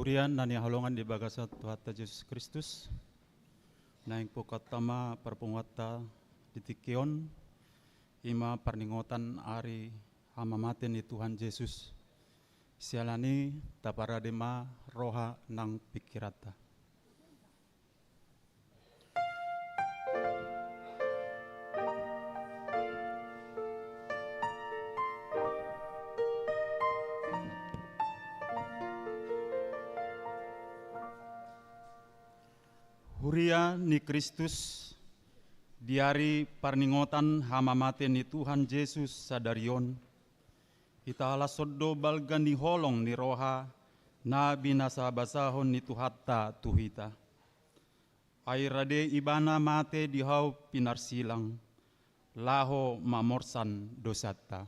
Hurian nani halongan di bagasa Tuhan Yesus Kristus. Naing pukatama perpungatta ditikion ima perningotan ari hamamaten ni Tuhan Yesus. Sialani taparadema roha nang pikirata. Huria ni Kristus diari parningotan hamamate ni Tuhan Yesus sadarion ita ala soddo balgan ni holong ni roha na binasa basahon ni tuhatta tuhita airade ibana mate dihau pinarsilang laho mamorsan dosatta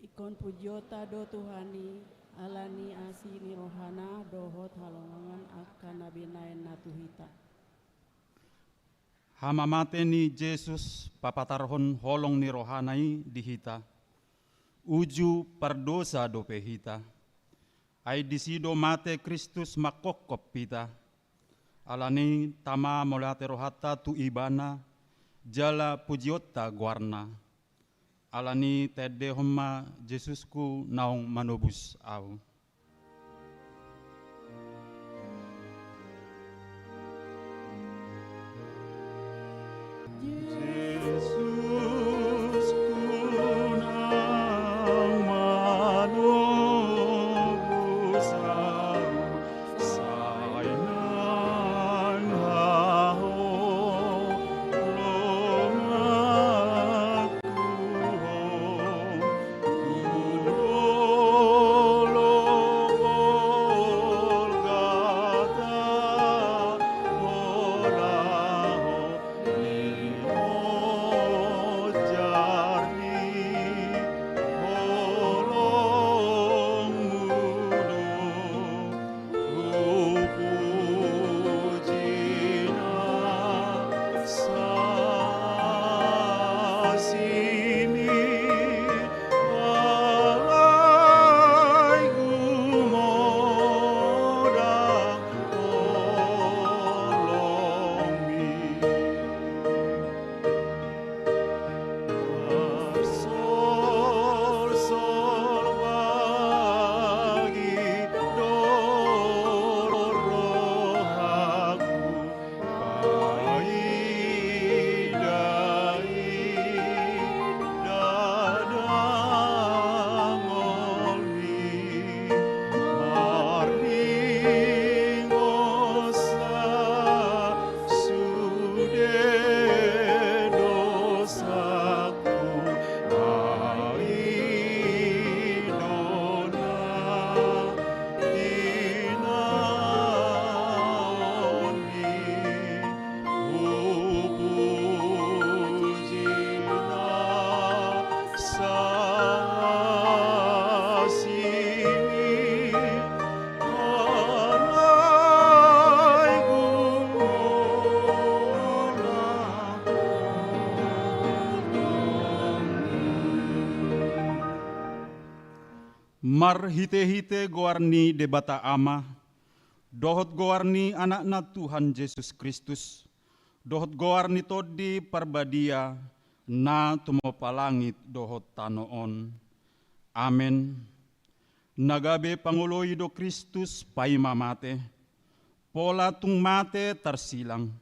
ikon pujota do Tuhani alani asini rohana dohot halongan akan nabinain natuhita. Hamamate ni Yesus papatarhon holong ni rohanai dihita. Uju pardosa do pehita. Ay disido mate Kristus makokop pita. Alani tama molate rohata tu ibana jala pujiota guarna. Alani tede homma Yesusku naong manobus au. Mar hite-hite goarni debata ama, dohot goarni anakna Tuhan Yesus Kristus, dohot goarni todi parbadia, na tumo palangit dohot tanoon. Amen. Nagabe panguloi do Kristus paima mate, pola tung mate tarsilang.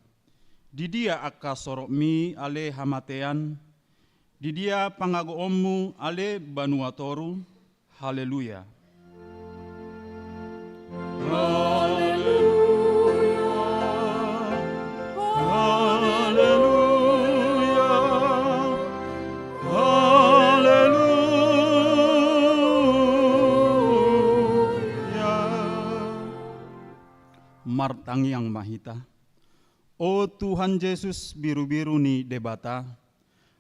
Didia aka sorok mi ale hamatean, didia pangagoommu ale banuatoru. Haleluya. Haleluya. Haleluya. Haleluya. Martangi yang mahita. O Tuhan Yesus biru-biru ni debata,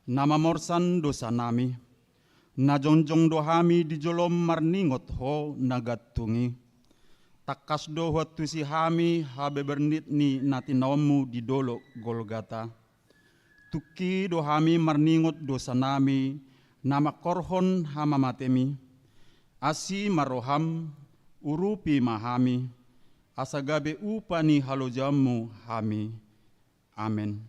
nama morsan dosa nami. Na jonjong dohami di jolom marningot ho nagatungi. Takas do watu si hami habe bernit ni natinawamu di dolo Golgata. Tuki dohami marningot dosa nami nama korhon hama matemi. Asi maroham urupi mahami, asagabe upani halojamu hami. Amen.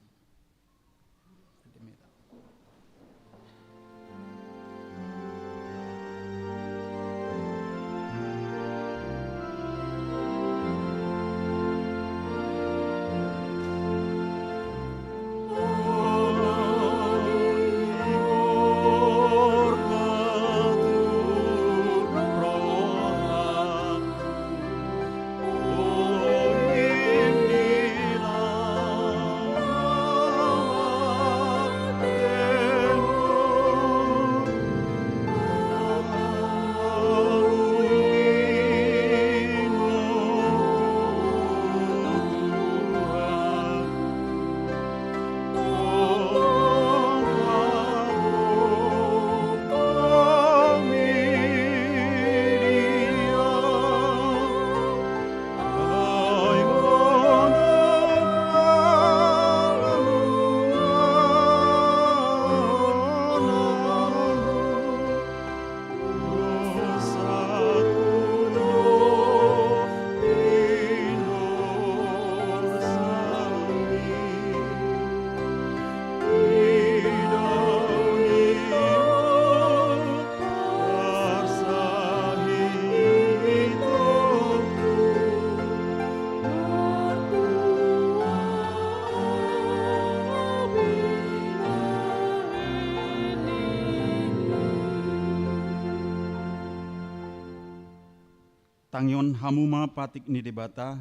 Tangyon hamuma patik ni debata,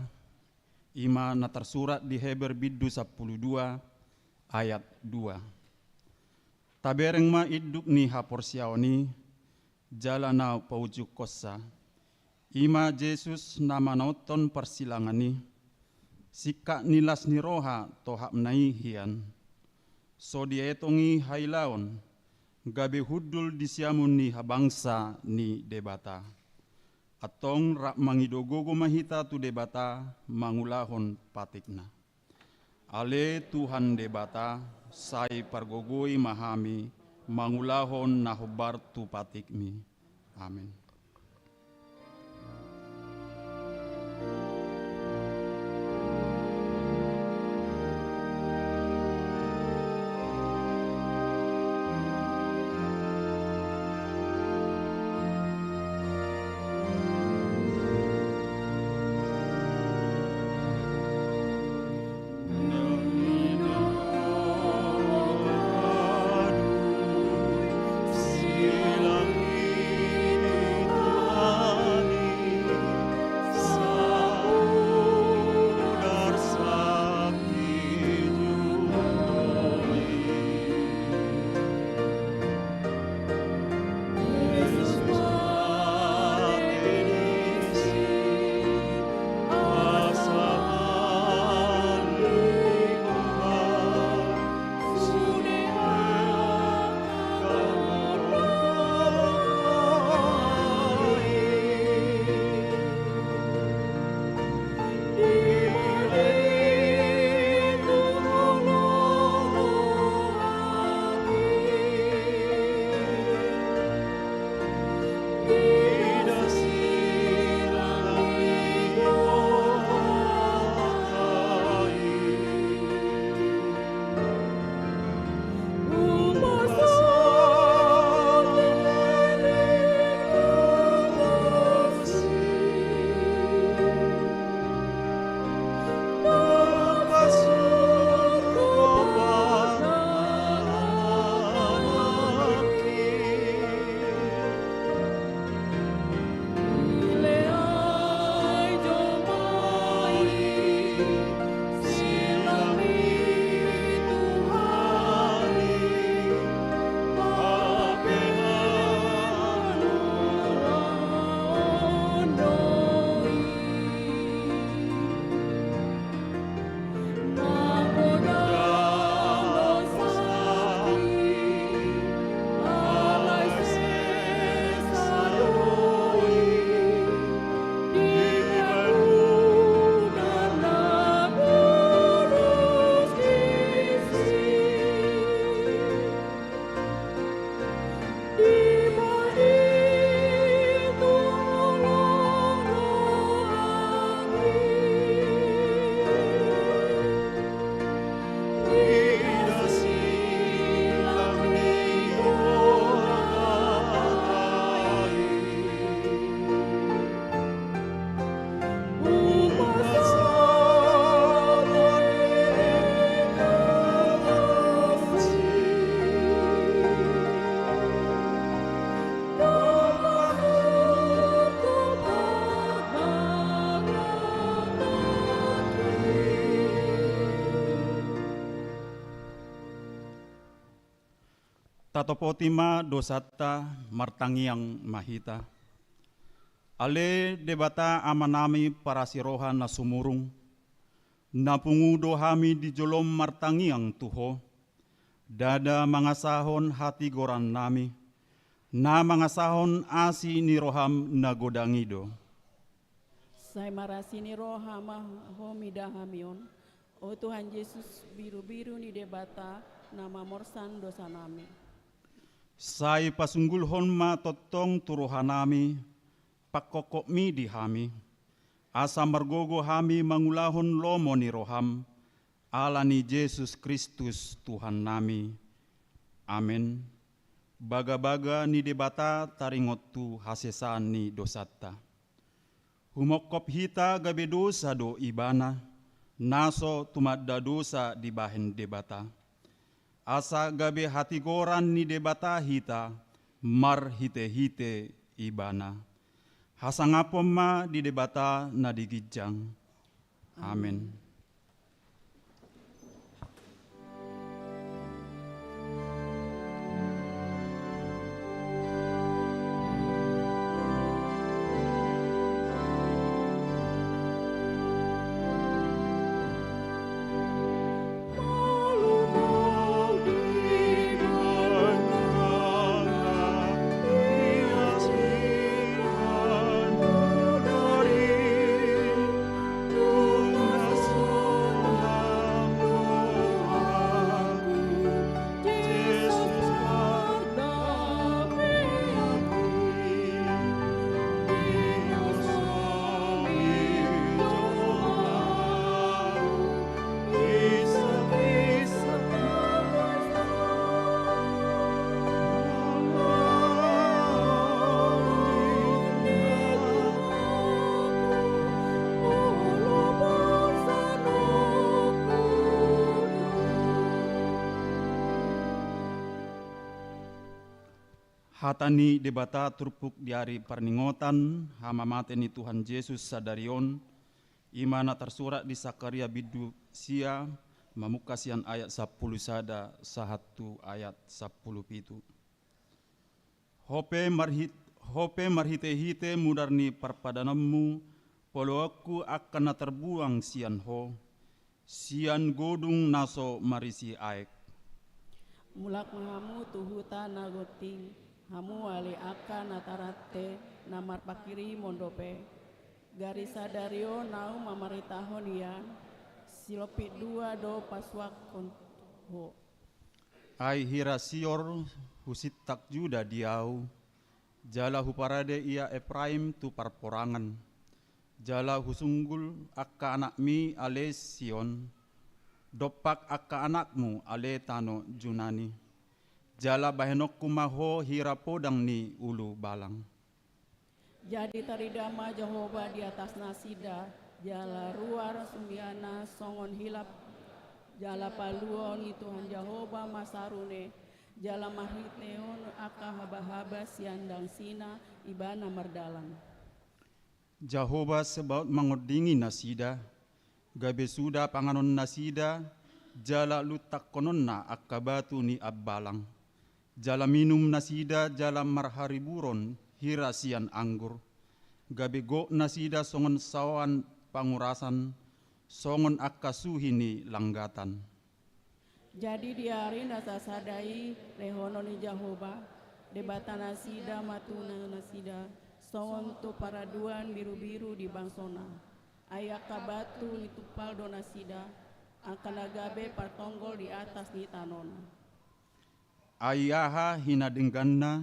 ima na tersurat di Heber biddu 12 ayat 2. Tabereng ma iduk ni haporsiaoni, jalana paujuk kosa, ima Jesus nama nauton persilangani, sika nilas ni roha tohap nai hian, so dietongi hailaon, gabe hudul disiamun ni habangsa ni debata. Atong rak mangidogogo mahita tu debata mangulahon patikna. Ale Tuhan debata sai pargogoi mahami mangulahon nahobar tu patikmi. Amin. Silang ini Tatopotima dosata martangiang mahita. Ale debata amanami para sirohan na sumurung. Napungudo hami di jolom martangiang tuho. Dada mangasahon hati goran nami. Na mangasahon asi ni roham na godangido. Saya marasi ni rohama homida hamion. O Tuhan Yesus biru-biru ni debata nama morsan dosa nami. Sai pasunggulhon ma totong turuhanami, pakokok mi di hami, asa margogo hami mangulahon lomo ni roham, ala ni Yesus Kristus Tuhan nami. Amin. Baga-baga ni debata taringot tu hasesan ni dosata. Humokop hita gabe dosa do ibana, naso tumadda dosa di bahen debata. Asa gabe hati goran ni debata hita, mar hite-hite ibana. Hasangapom ma di debata na digijang. Amen. Hatani debata turpuk di hari perningotan hama mate ni Tuhan Yesus sadarion imana tersurat di Sakaria bidu sia mamukasian ayat 10 sada sahatu ayat 10 pitu. Hope marhite-hite mudarni perpadanammu polo aku akan terbuang sian ho sian godung naso marisi aek. Mulak mahamu tuhuta nagoting. Hamu wali akan natarate namar pakiri mondope. Garisa dario nau mamaritahon yan. Silopit dua do paswak konho. Ai hirasior husitak juda diau. Jala huparade ia Efraim tu parporangan. Jala husunggul akka anak mi ale Sion. Dopak akka anakmu ale tano Junani. Jala bahenok kumaho hirapodang ni ulu balang. Jadi taridama Jehovah di atas nasida, jala ruar sumbiana songon hilap, jala paluon ni Tuhan Jehovah masarune, jala mahiteon aka haba-haba siandang sina ibana mardalang. Jehovah sebab mengodingi nasida, gabe suda panganon nasida, jala lutak kononna akka batu ni abbalang. Jala minum nasida jala marhari buron hirasian anggur. Gabe go nasida songon sawan pangurasan, songon akka suhini langgatan. Jadi di hari nasasadai rehononi Jehovah, debata nasida matuna nasida, songon tu paraduan biru-biru di bangsona. Ayak kabatu ni tupal do nasida, akan agabe partonggol di atas ni tanona. Ayaha hina dengganna,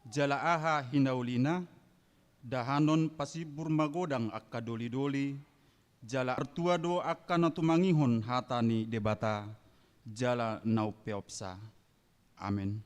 jala aha hina ulina, dahanon pasibur magodang akka doli-doli, jala artua do akka natumangihon hatani debata, jala naupeopsa. Amin.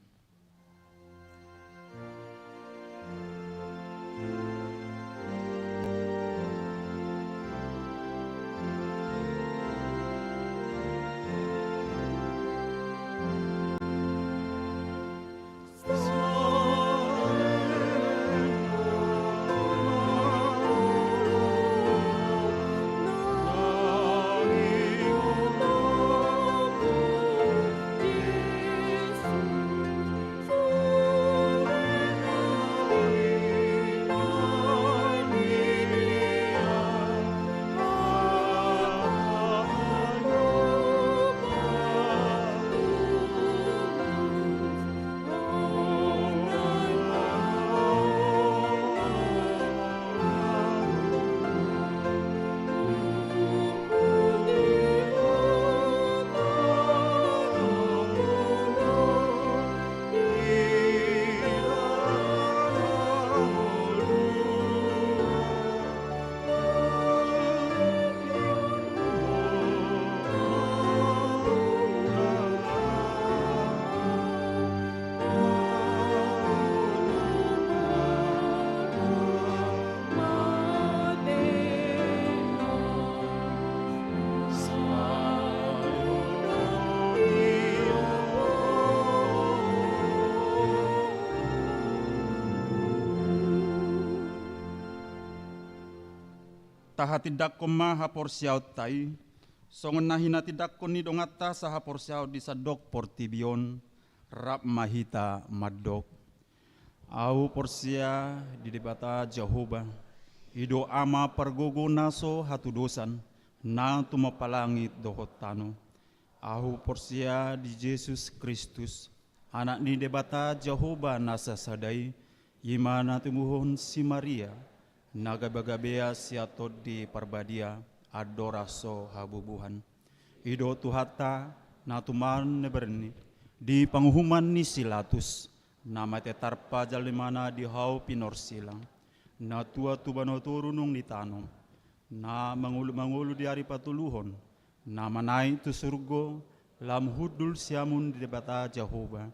taha tidak koma hapor siaw tai, songon nahina tidak koni dongata sa hapor siaw di sadok portibion, rap mahita madok. Au porsia di debata Jehovah, ido ama pergogo naso hatu dosan, na tumapalangit dohot tano. Au porsia di Yesus Kristus, anak ni debata Jehovah nasa sadai, imana tumuhon si Maria, nagabagabea siatot di parbadia, adoraso habubuhan. Ido tuhata natuman neberni, di panghuman ni Silatus, nama tetarpa jalimana di hau pinor silang, na tua tubano turunong ni tanong, na mangulu di hari patuluhon, na manai tu surgo, lam hudul siamun di debata Jehovah,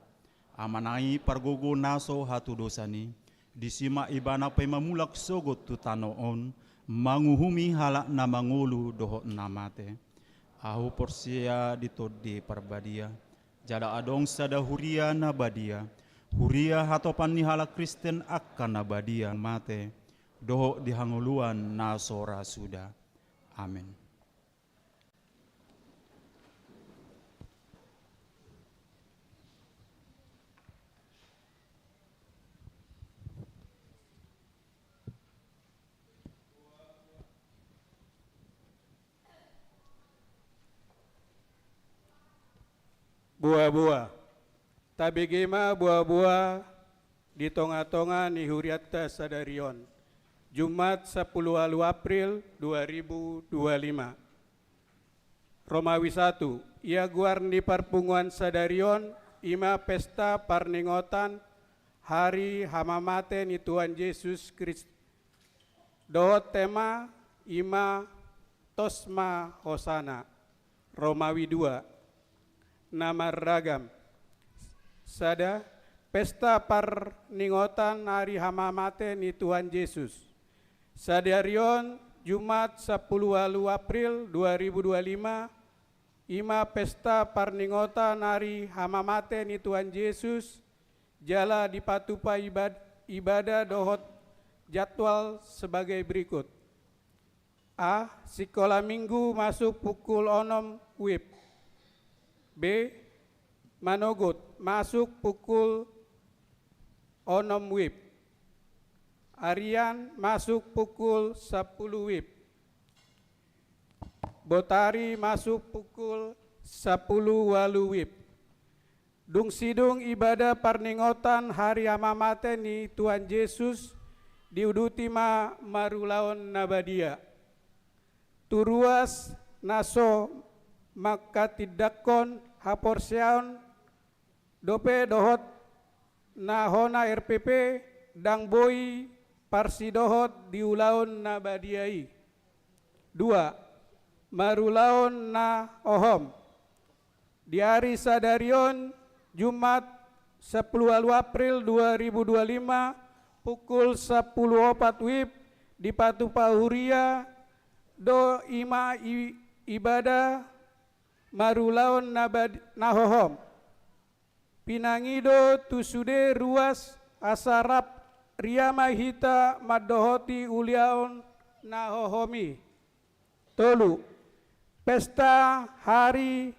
amanai pargogo naso hatu dosani, disima ibana pay mamulak sogot tu tanoon, manguhumi halak na mangulu dohot namate. Ahu porsia ditodi parbadia, jada adong sada huria na badia, huria hatopan ni halak Kristen akan na badia mate, dohot dihanguluan na sora suda. Amin. Buah-buah, tabegema buah-buah di tonga-tonga ni huriatta sadarion, Jumat 10 April 2025. Romawi 1, ia guar ni parpunguan sadarion, ima pesta parningotan, hari hamamate ni Tuhan Yesus Kristus. Dohot tema, ima tosma hosana. Romawi 2, nama ragam. Sada pesta parningotan hari hamamate ni Tuhan Yesus. Sadarion Jumat 10 April 2025, ima pesta parningotan hari hamamate ni Tuhan Yesus, jala dipatupa ibadah dohot jadwal sebagai berikut. A. Sekolah minggu masuk pukul 6 WIB. B. Manogot masuk pukul 6 WIB. Arian masuk pukul 10 WIB. Botari masuk pukul 10 walu WIB. Dung sidung ibadah parningotan hari hamamate ni Tuhan Yesus diudutima marulaon nabadia. Turuas naso maka tidakon haporseon dope dohot nahona RPP dang boi parsidohot diulaon na badiai. 2. Marulaon na ohom di hari sadarion Jumat 10 April 2025 pukul 10.04 WIB di Patupa Huria do ima ibadah marulaon nahohom. Pinangido tusude ruas asarap riama hita madohoti uliaon nahohomi. 3. Pesta hari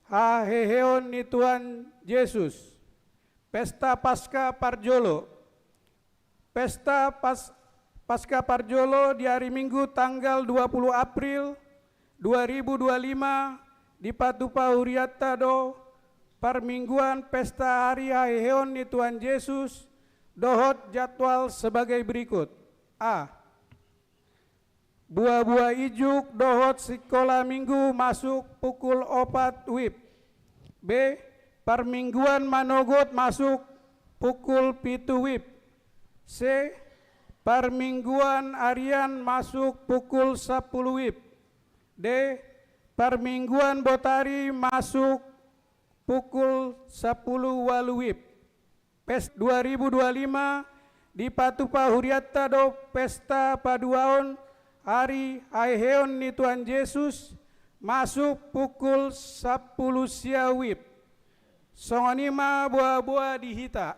haheheon ni Tuhan Yesus. Pesta Pasca Parjolo. Pesta Pasca Parjolo di hari Minggu tanggal 20 April 2025 di Patupa Huriatta do parmingguan pesta hari haheon ni Tuhan Yesus dohot jadwal sebagai berikut. A. Buah-buah ijuk dohot sekolah minggu masuk pukul 4 WIB. B. Parmingguan manogot masuk pukul 7 WIB. C. Parmingguan arian masuk pukul 10 WIB. D. Parmingguan botari masuk pukul 10 walu WIB. PES 2025 di Patupa Huriatta do pesta paduaon hari haheon ni Tuhan Yesus masuk pukul 10 sia WIB. Songonima buah-buah dihita.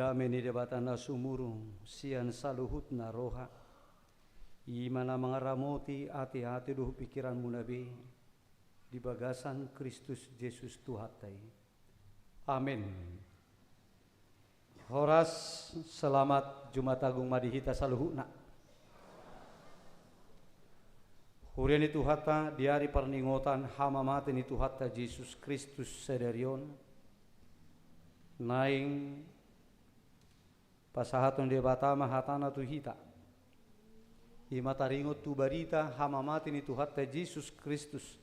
Dameni debatana sumurung sian saluhutna roha. Imana mengaramoti hati-hati duh pikiranmu nabi di bagasan Kristus Yesus Tuhatai. Amin. Horas selamat Jumat Agung madihita saluhutna. Hurian itu hatta di hari perningotan hama mati itu hatta Yesus Kristus sedarion naing pasahatun de batama hatana tu hita hima taringot tu barita hama mati itu hatta Yesus Kristus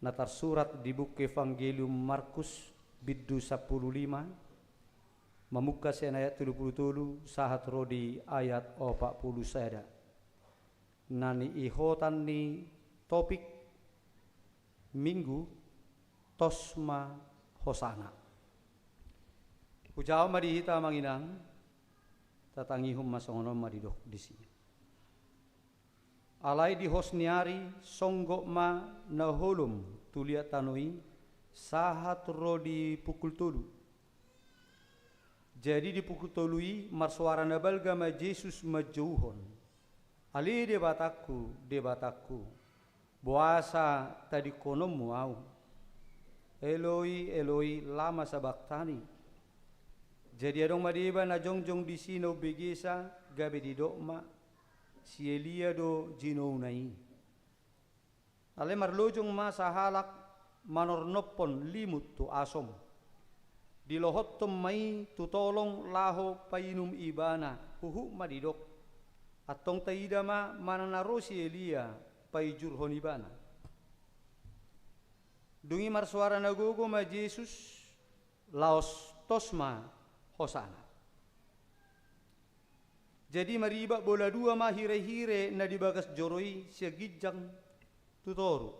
natar surat di buku Evangelium Markus biddu 15 memuka sen ayat 37 sahat rodi ayat 40 sada. Nani ihotan ni topik minggu tosma hosana. Ujaw madihita manginang tatangihum masongonom madidok disi. Alay di hosniari songgok ma naholum tulia tanui sahat rodi pukul tolu. Jadi di pukul tolui marsuara nabalga ma Yesus majauhon. Ali debataku, buasa tadi konom mau. Eloi, Eloi, lama sabaktani. Jadi adong madiba na jongjong di sino begesa gabe di dokma si Elia do jino nai. Ale marlojong ma sahalak manornopon limut tu asom. Di lohot mai tutolong laho painum ibana huhu madidok. Atong taida ma mananaro si Elia paijur honibana. Dungi marsuara nagogo ma Yesus laos tosma hosana. Jadi mariba bola dua ma hire-hire na dibagas joroi sia gijang tutoru.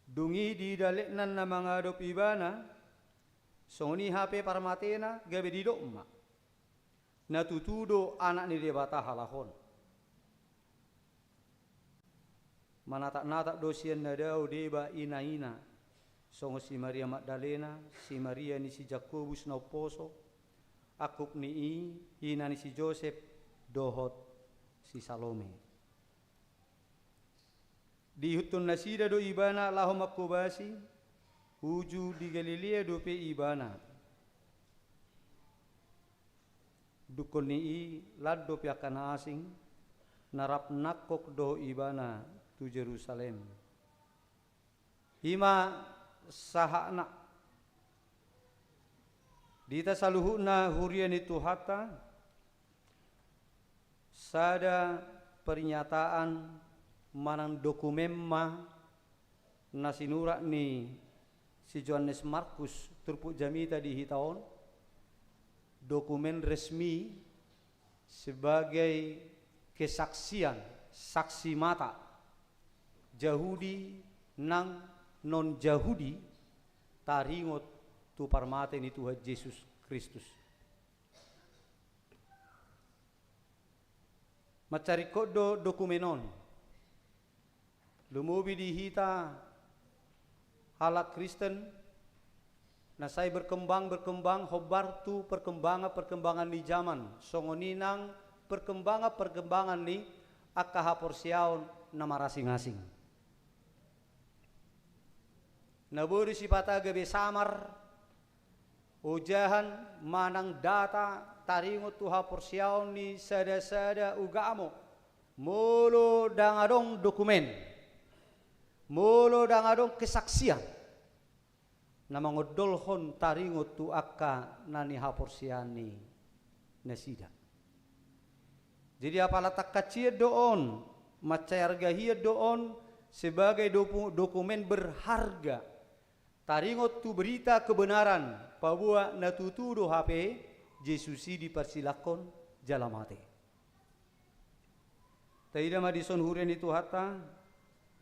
Dungi di daleknan na mga adop ibana songoni HP parmatena gabe di dokma. Natutudo anak ni debata halahon. Manatak-natak dosian nadau deba ina-ina. Songo si Maria Magdalena, si Maria ni si Jakobus na poso, akuk ni ina ni si Joseph, dohot si Salome. Dihutun nasida do ibana lahom akubasi, uju di Galilea do pe ibana. Dukun ni laddo piakan asing narap nakok do ibana tu Jerusalem. Hima sahana dita saluhuna hurian itu hatta sada pernyataan manang dokumen ma nasinura ni si Johannes Markus turpuk jamita di hitaon dokumen resmi sebagai kesaksian saksi mata Yahudi nang non Yahudi taringot tu parmaten itu Yesus Kristus. Macari kodo dokumenon lumubi di hita halak Kristen. Nah saya berkembang hobar tu perkembangan di zaman songoninang perkembangan ni akaha porsiaon nama rasing-asing. Naburi sipata gabe samar ujahan manang data taringot tuha porsiaon ni sada-sada ugamo molo dangadong dokumen molo dangadong kesaksian na mangodolhon taringot tu akka nani haporsiani nasida. Jadi apalah tak kacir doon macayargahia doon sebagai dokumen berharga. Taringot tu berita kebenaran bahwa natutudo HP Yesusi dipersilakon jalamate. Taida madison huren itu hatta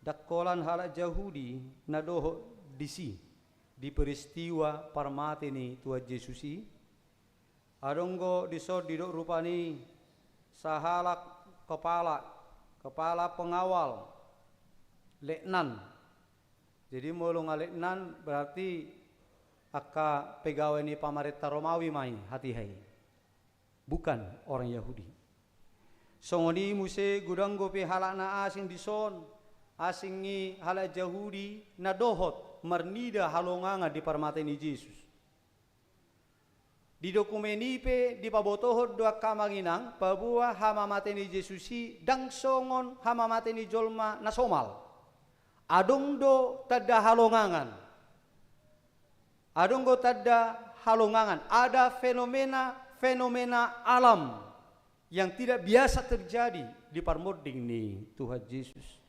dakkolan halak Yahudi nadoho disi di peristiwa parmate ni Tuhan Yesusi adonggo disod didok rupani sahalak kepala pengawal leknan. Jadi molong leknan berarti aka pegawai ni pamarentah Romawi mai hati hai. Bukan orang Yahudi. Songoni muse gudanggo pe halana asing dison, asing ni hala Yahudi na dohot marnida halonganga di parmateni Yesus. Di dokumeni pe di pabotohot doa kamanginang pabua hama mateni Yesusi dang songon hama mateni jolma nasomal. Adong do tada halongangan. Adong do tada halongangan. Ada fenomena alam yang tidak biasa terjadi di parmording ni Tuhan Yesus.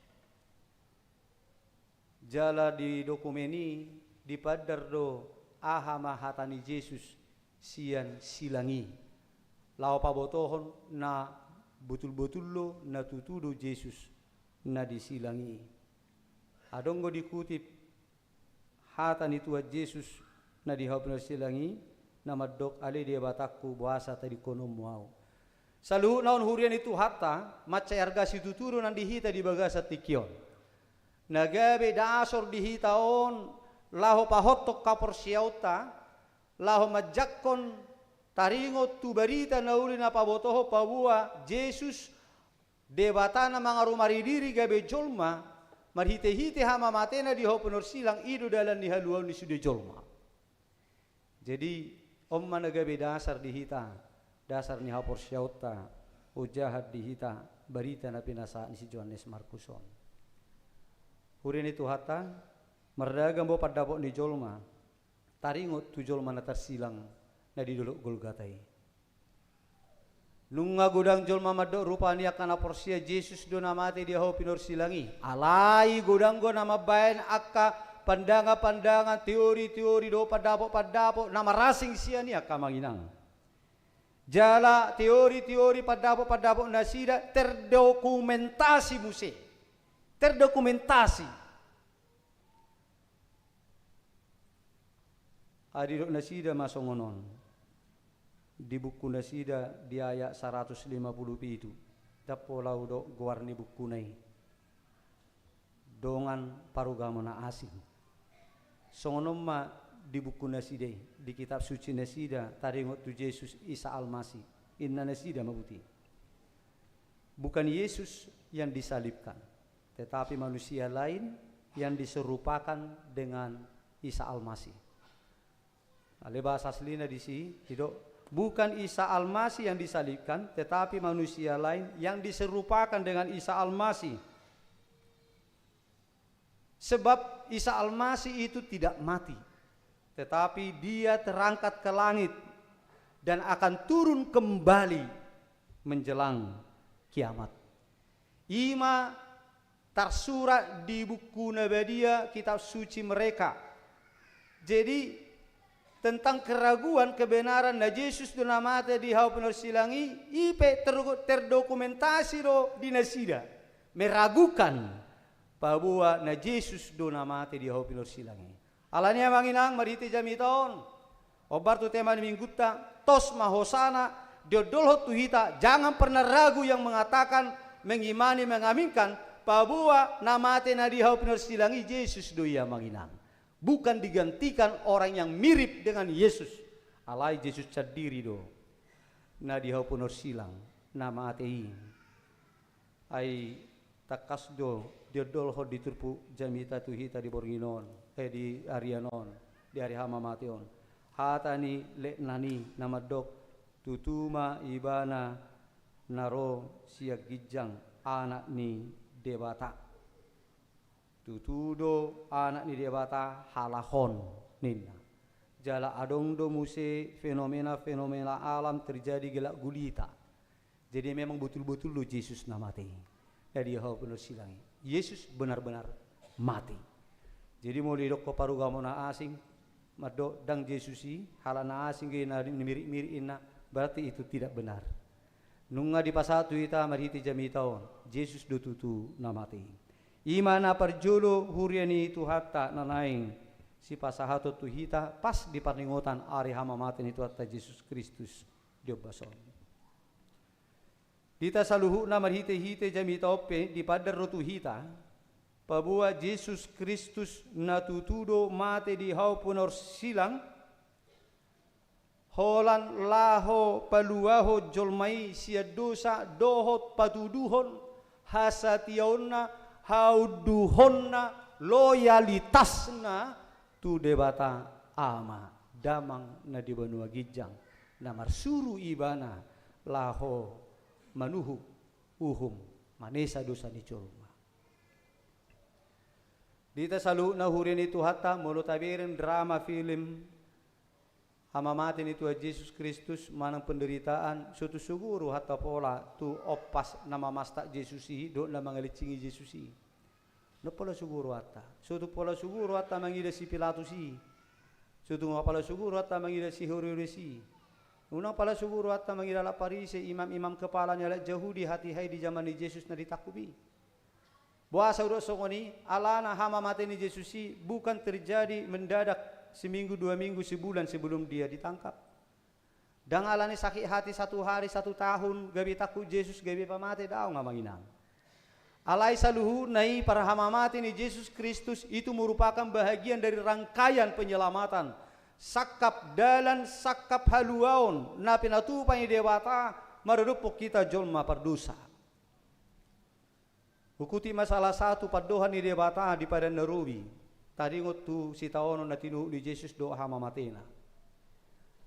Jala di dokumeni di padardo ahama hatani Yesus sian silangi. Lao pabotohon na betul-betul lo na tutudo Yesus na disilangi. Adonggo dikutip hatani Tuhan Yesus na dihapna silangi nama dok ale dia bataku bahasa tadi kono muau. Saluhu naon hurian itu hatta maca arga situ turun nan dihita di bagasa tikion. Nagabe dasor dihitaon laho pahotok kapor siauta laho majakkon taringot tu barita nauli na pabotoho pabua Yesus debatana mangarumari diri gabe jolma marhite-hite hama matena di ho penor silang idu dalan di haluan di sude jolma. Jadi omma nagabe dasar dihita dasar ni hapor syauta ujahat dihita barita na pinasa ni si Johannes Markuson. Hurin itu hata merdagam bo padapok ni jolma taringot tu jolma na tersilang na di duluk Golgatai. Nunga gudang jolma madok rupani akan aporsia Yesus do namate dia ho pinor silangi. Alai gudang go nama bayan akka pandangan-pandangan teori-teori do padapok nama rasing sia ni akka manginang. Jala teori-teori padapok nasida terdokumentasi muse. Terdokumentasi. Adidok nasida masongonon. Di buku nasida di ayat 150 itu. Dapolau do guarni buku nai. Dongan parugamana asing. Songonon ma di buku nasida di kitab suci nasida taringot tu Yesus Isa Almasih inna nasida mabuti. Bukan Yesus yang disalibkan, tetapi manusia lain yang diserupakan dengan Isa Almasih. Ale bahasa aslina di sini tidak bukan Isa Almasih yang disalibkan, tetapi manusia lain yang diserupakan dengan Isa Almasih. Sebab Isa Almasih itu tidak mati, tetapi dia terangkat ke langit dan akan turun kembali menjelang kiamat. Ima tersurat di buku Nabadia kitab suci mereka. Jadi tentang keraguan kebenaran na Yesus do namate di hau penor silangi ipe terdokumentasi do di nasida meragukan bahwa na Yesus do namate di hau penor silangi. Alanya manginang mariti jamiton. Obar tu tema mingguta tos mahosana diodolhot tuhita. Jangan pernah ragu yang mengatakan mengimani mengaminkan bahwa namate na dihau penor silangi Yesus do ia manginang. Bukan digantikan orang yang mirip dengan Yesus. Alai Yesus sendiri do. Na dihau penor silang nama atei. Ai takas do diodolhot diturpu jamita tuhita di Borginon. Di Arianon, di hari hama mation. Hatani le nani nama dok tutuma ibana naro siak gijang anak ni debata. Tutudo anak ni debata halahon nina. Jala adong do muse fenomena alam terjadi gelak gulita. Jadi memang betul-betul lo Yesus namati. Dari hau penuh silangi. Yesus benar-benar mati. Jadi mau didok ko parugamona asing madok dang Yesusi halana asing gina mirip-mirip ina berarti itu tidak benar. Nunga di pasatu ita mariti jamitaon Yesus do tutu namati. Imana parjolo huriani itu hatta nanaing si pasahato tuhita pas di parningotan ari hama maten itu hatta Yesus Kristus diobason. Dita saluhu na marhite-hite jamitaope di padar rotuhita bahwa Yesus Kristus natutudo mate di hau punor silang holan laho paluaho jolmai sia dosa dohot patuduhon hasatiaonna hauduhonna loyalitasna tu debata ama damang na di benua gijang namar suru ibana laho manuhu uhum manesa dosa ni colma. Dita salu na hurin itu hatta mulut tabirin drama film hama mati itu Yesus Kristus manang penderitaan suatu suguru hatta pola tu opas nama masta Yesusi do na mangalicingi Yesusi no pola suguru hatta suatu pola suguru hatta mangida si Pilatusi suatu pola suguru hatta mangida si Herodesi unang pala suguru hatta mangida la Parise imam-imam kepalanya la Yahudi hati hai di zaman Yesus na ditakubi. Buasa udah songoni alana hama mati ni Yesusi bukan terjadi mendadak seminggu, 2 minggu, sebulan sebelum dia ditangkap. Dan alani sakit hati 1 hari, 1 tahun gabi takut Yesus gabi pamate daw nga manginang. Alai saluhu nai para hama mati ni Yesus Kristus itu merupakan bahagian dari rangkaian penyelamatan. Sakap dalan sakap haluaon na pinatupay ni dewata marudupok kita jolma pardusa. Hukuti masalah satu padohan ni debata di pada narubi. Tadi ngotu si taono na tinuhu ni Yesus doa hama matena.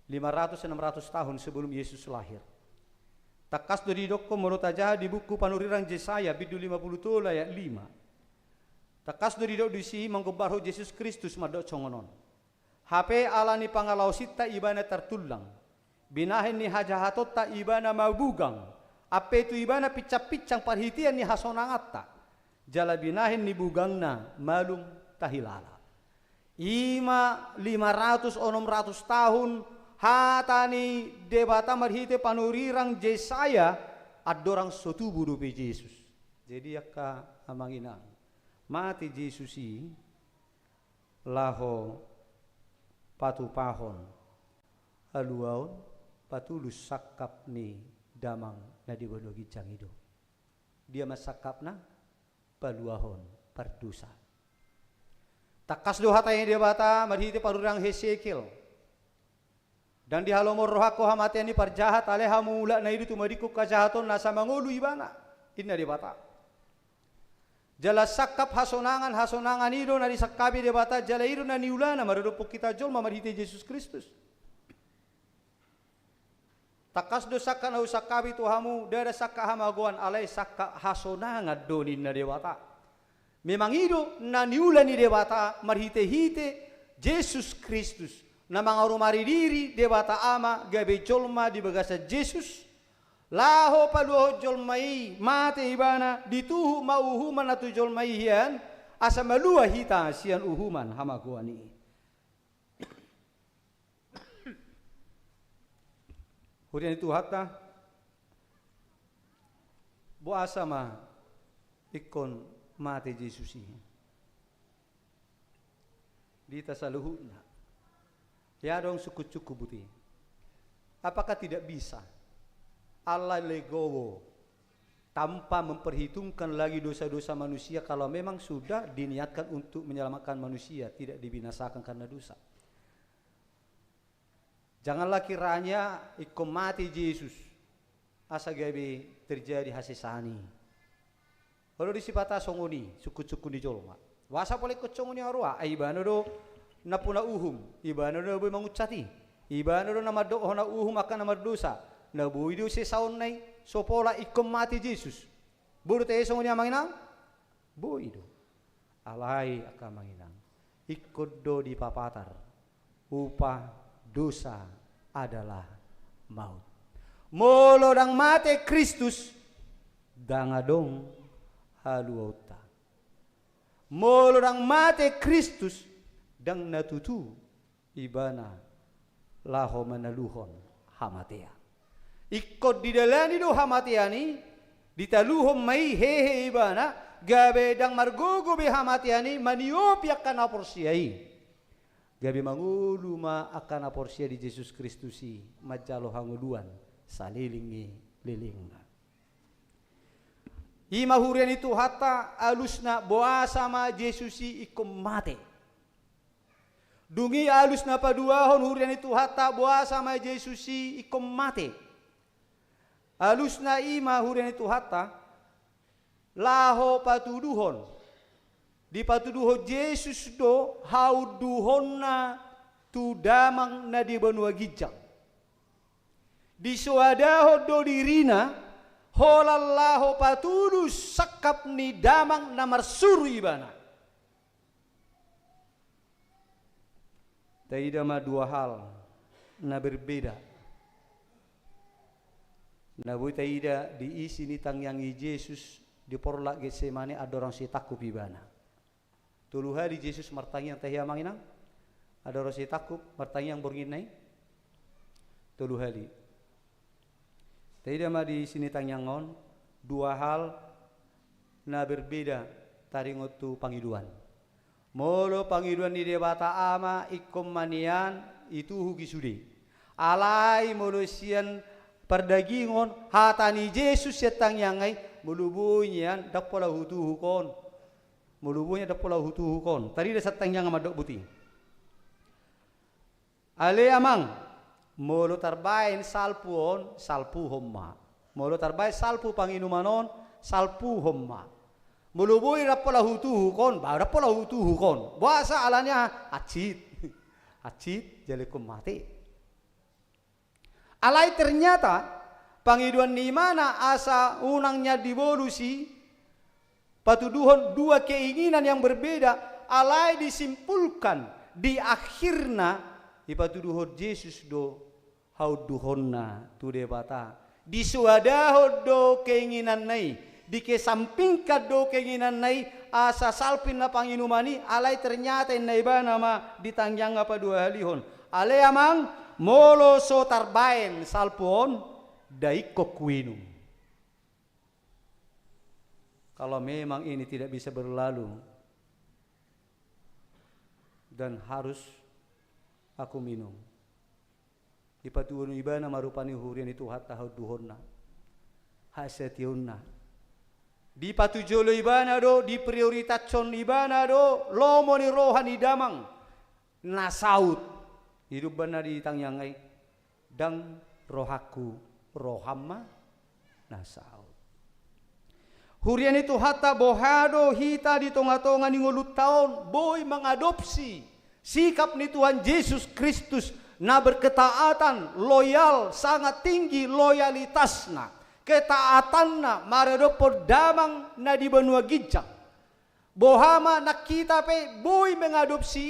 500-600 tahun sebelum Yesus lahir. Takas do didokko menurut aja di buku panurirang Yesaya bidu 50 tola ayat 5. Takas do didok disi manggobarho Yesus Kristus madok congonon. HP alani pangalau sita ibana tertulang. Binahin ni hajahatot ta ibana mabugang. Apa itu ibana picap-picang parhitian ni hasonangatta. Jala binahin ni bugangna malum tahilala. 500-600 tahun hatani debata marhite panurirang Yesaya adorang sotubu dupe Yesus. Jadi akka amanginang mati Yesusi laho patu pahon aluaon patulus sakap ni damang na di bono gijang itu. Dia masakap na paluahon pardusa. Takas do hatay dia bata marhiti parurang Hesekiel. Dan di halomor rohako hamatian ni parjahat ale hamula na itu tumadikuk kajahaton nasa mangulu ibana. Inna dia bata. Jala sakap hasonangan itu na disakabi dia bata jala itu na niulana marudupuk kita jolma marhiti Yesus Kristus. Takas do sakka na usakabi tuhamu dada sakka hamaguan alai sakka hasonangat donin na dewata. Memang itu na niula ni dewata marhite-hite Yesus Kristus. Na mangarumari diri dewata ama gabe jolma di bagasa Yesus. Laho paluho jolmai mate ibana dituhu mauhuman atu jolmai hian asa malua hita sian uhuman hamaguani. Hurian itu hatta buasa ma ikon mati Yesusi. Dita saluhuna. Ya dong suku-suku buti. Apakah tidak bisa Allah legowo tanpa memperhitungkan lagi dosa-dosa manusia kalau memang sudah diniatkan untuk menyelamatkan manusia tidak dibinasakan karena dosa. Janganlah kiranya ikom mati Yesus asa gabe terjadi hasisani. Kalau disipata songoni suku-suku di jolma. Wasa pole kocongoni arwa aibano do napuna uhum ibano do boy mangucati. Ibano do nama do hona uhum akan nama dosa. Na boy do se saon nai sopola ikom mati Yesus. Buru te songoni amanginang boy do. Alai akan manginang. Ikut do di papatar. Upah dosa adalah maut. Molo dang mate Kristus dangadong haluota. Molo dang mate Kristus dang natutu ibana laho manaluhon hamatea. Ikot didalani do hamatiani ditaluhom mai hehe ibana gabe dang margogo be hamatiani maniopiak kana porsiai. Gabi mangulu ma akan aporsia di Yesus Kristusi majalo hanguluan salilingi lilingna. Ima hurian itu hatta alusna boa sama Yesusi ikom mate. Dungi alus na paduahon hurian itu hatta buasa ma Jesusi ikom mate. Alus na ima hurian itu hatta laho patuduhon. Di patuduho Yesus do hauduhon na tu damang na di benua gijang. Di suadaho do dirina holallahu patudus sakap ni damang na marsuru ibana. Taida ma dua hal na berbeda. Na bui taida diisi ni tangyangi Yesus di porla Getsemane ada orang si takut ibana. Tulu hari Yesus martangi yang tahia manginang. Ada orang si takut martangi yang bornginai. Tulu hari. Taida ma di sini tangyangon dua hal na berbeda taringotu pangiduan. Molo pangiduan di debata ama ikom manian itu hugi sudi. Alai molo sian perdagingon hatani Yesus setang yangai mulubunyian dak pola hutu hukon. Mulubunya dak pola hutu hukon. Tadi ada setang yang amadok buti. Ale amang molo tarbain salpuon salpu homma. Molo tarbain salpu panginumanon salpu homma. Mulubui rapola hutu hukon, ba rapola hutu hukon. Bahasa alanya acit, acit jalekum mati. Alai ternyata pangiduan ni mana asa unangnya divolusi patuduhon dua keinginan yang berbeda. Alai disimpulkan di akhirna di patuduhon Yesus do hauduhonna tu debata. Di suadaho do keinginan nai. Di kesampingkan do keinginan nai asa salpin na panginumani alai ternyata naiba nama ditangjang apa dua halihon alai amang molo so tarbain salpon daiko kuinu. Kalau memang ini tidak bisa berlalu dan harus aku minum ipatuun ibana marupani hurian itu hatta hauduhonna hasetiunna. Di patujolo ibana do, di prioritatson ibana do, lomo ni rohani damang nasaut hidup benar di tangyangai dang rohaku rohamma nasaut. Hurian itu hatta bohado hita di tonga-tonga ni ngulut taon boy mengadopsi sikap ni Tuhan Yesus Kristus na berketaatan loyal sangat tinggi loyalitasna. Ketaatan na maradopor damang na di benua gijang. Bohama nak kita pe boy mengadopsi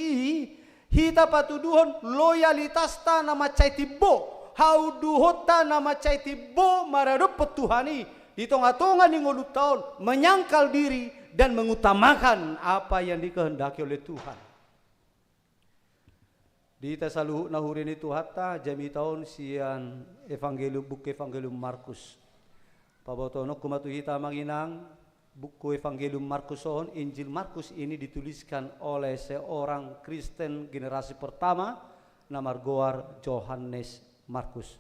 hita patuduhon loyalitas ta na macai tibo. Hauduhot ta na macai tibo maradopor Tuhani. Di tonga-tonga ni ngulut tahun menyangkal diri dan mengutamakan apa yang dikehendaki oleh Tuhan. Di tasaluhu nahurin itu hatta jami tahun sian evangelium Markus. Pabotono kumatu hita manginang buku Evangelium Markuson, Injil Markus ini dituliskan oleh seorang Kristen generasi pertama namargoar Johannes Markus.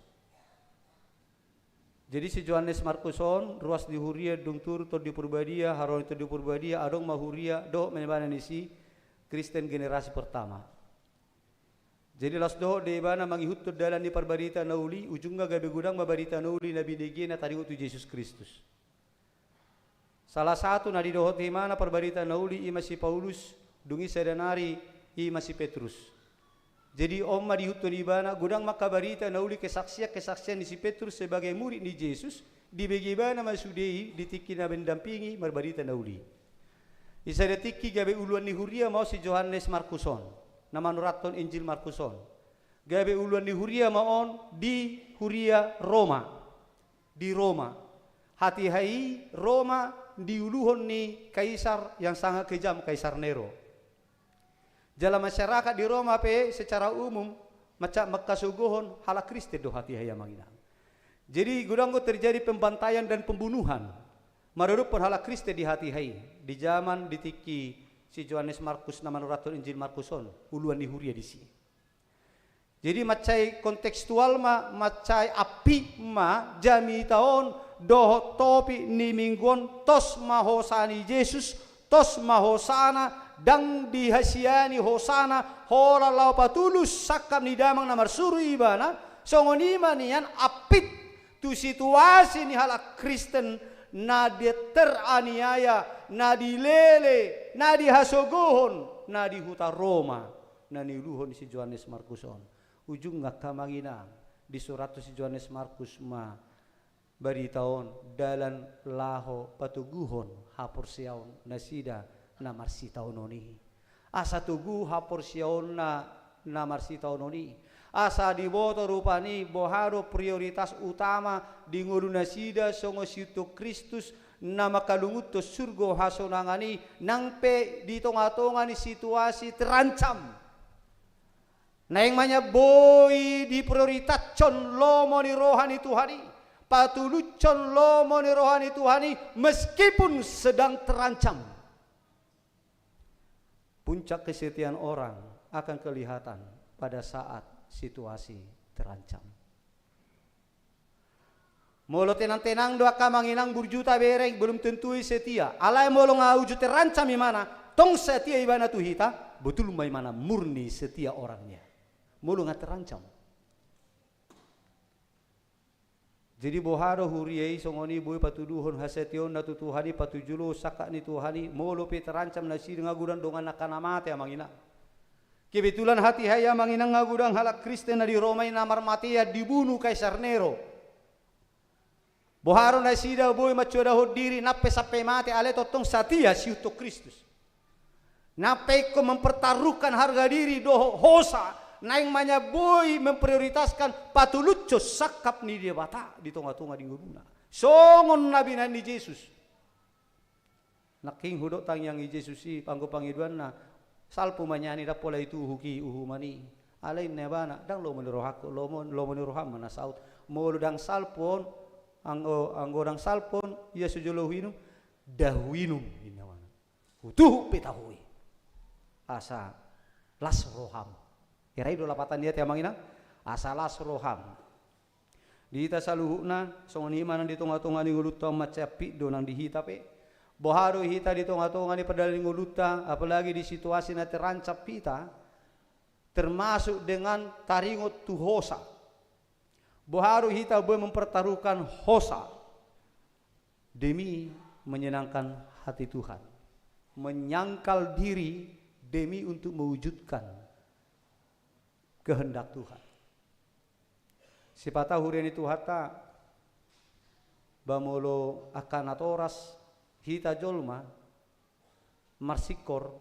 Jadi si Johannes Markuson ruas di huria dung tur to di purbadia haron to di purbadia adong mahuria do menebana nisi Kristen generasi pertama. Jadi las doh de bana mangihut to dalan di parbarita nauli ujungga gabe gudang mabarita nauli nabi degena tadi utu Yesus Kristus. Salah satu nadi dohot di mana parbarita nauli ima si Paulus dungi sedanari ima si Petrus. Jadi omma di hutun di bana gudang makabarita nauli kesaksian di si Petrus sebagai murid di Yesus di bagaimana masudei ditiki na bendampingi marbarita nauli. Isa detiki gabe uluan ni huria mau si Johannes Markuson. Nama nuraton Injil Markuson. Gabe uluan di huria maon di huria Roma. Di Roma. Hati hai Roma diuluhon ni kaisar yang sangat kejam, Kaisar Nero. Dalam masyarakat di Roma pe secara umum macam makasuguhon hala Kristen do hati hai manginang. Jadi gudanggo terjadi pembantaian dan pembunuhan. Marurup hala Kristen di hati hai. Di zaman ditiki si Johannes Markus nama nuraton Injil Markuson uluan di huria di sini. Jadi macai kontekstual macai api jami taon doh topi ni mingguan tos mahosani Yesus tos mahosana dang dihasiani hosana hola lau patulus sakam ni damang namar suru ibana songonima nian apit tu situasi ni halak Kristen na dia teraniaya, na dilele, na dihasogohon, na dihuta Roma, na niluhon si Johannes Markuson. Ujung ngak kamanginang di surat si Johannes Markus ma baritaon dalan laho patuguhon hapor siaon nasida na marsitaon noni. Asa tugu hapor siaon na marsitaon noni. Asa diboto rupani boharo prioritas utama di ngulu nasida songo situ Kristus nama kalungutos surgo hasonangani nangpe di tonga-tonga ni situasi terancam. Naing manya boy di prioritas con lomo ni rohani Tuhani, patulucon lomo ni rohani Tuhani meskipun sedang terancam. Puncak kesetiaan orang akan kelihatan pada saat situasi terancam. Molo tenang-tenang doa kamanginang berjuta bereng belum tentu setia. Alai molo ngauju terancam imana, tong setia ibana tuhita, betul mana murni setia orangnya. Molo nggak terancam. Jadi boharo huriyai songoni boy patuduhon hasetion na tutuhani patujulo saka ni tuhani molo pe terancam nasi ngagudan dongan nakanamate amangina. Kebetulan hati haya manginang ngagudang halak Kristen di Romai namar matia dibunuh Kaisar Nero. Boharo na sida boy macoda diri nape sampai mati ale totong satia siuto Kristus. Nape ko mempertaruhkan harga diri doho hosa naing manya boy memprioritaskan patulucos sakap ni dia bata di tonga-tonga di nguruna. Songon nabi nani Yesus. Naking hudok tang yang Yesus si panggo pangiduan na salpu manyani da pola itu huki uhumani alain nebana dang lo menurohak lo menuroham mana saut mo dang salpon anggo dang salpon ia sujolo hinu dahwinum inawana utuh petahui asa las roham kira ido lapatan dia tiamang ina asa las roham di ta saluhuna songoni mana di tonga-tonga ni nguluta macapi do nang dihitape boharo hita di tonga-tonga ni padaling nguluta apalagi di situasi na terancap kita termasuk dengan taringot tu hosa. Boharo hita boleh mempertaruhkan hosa demi menyenangkan hati Tuhan, menyangkal diri demi untuk mewujudkan kehendak Tuhan. Sipata hurian itu hata bamolo akan atoras hita jolma marsikor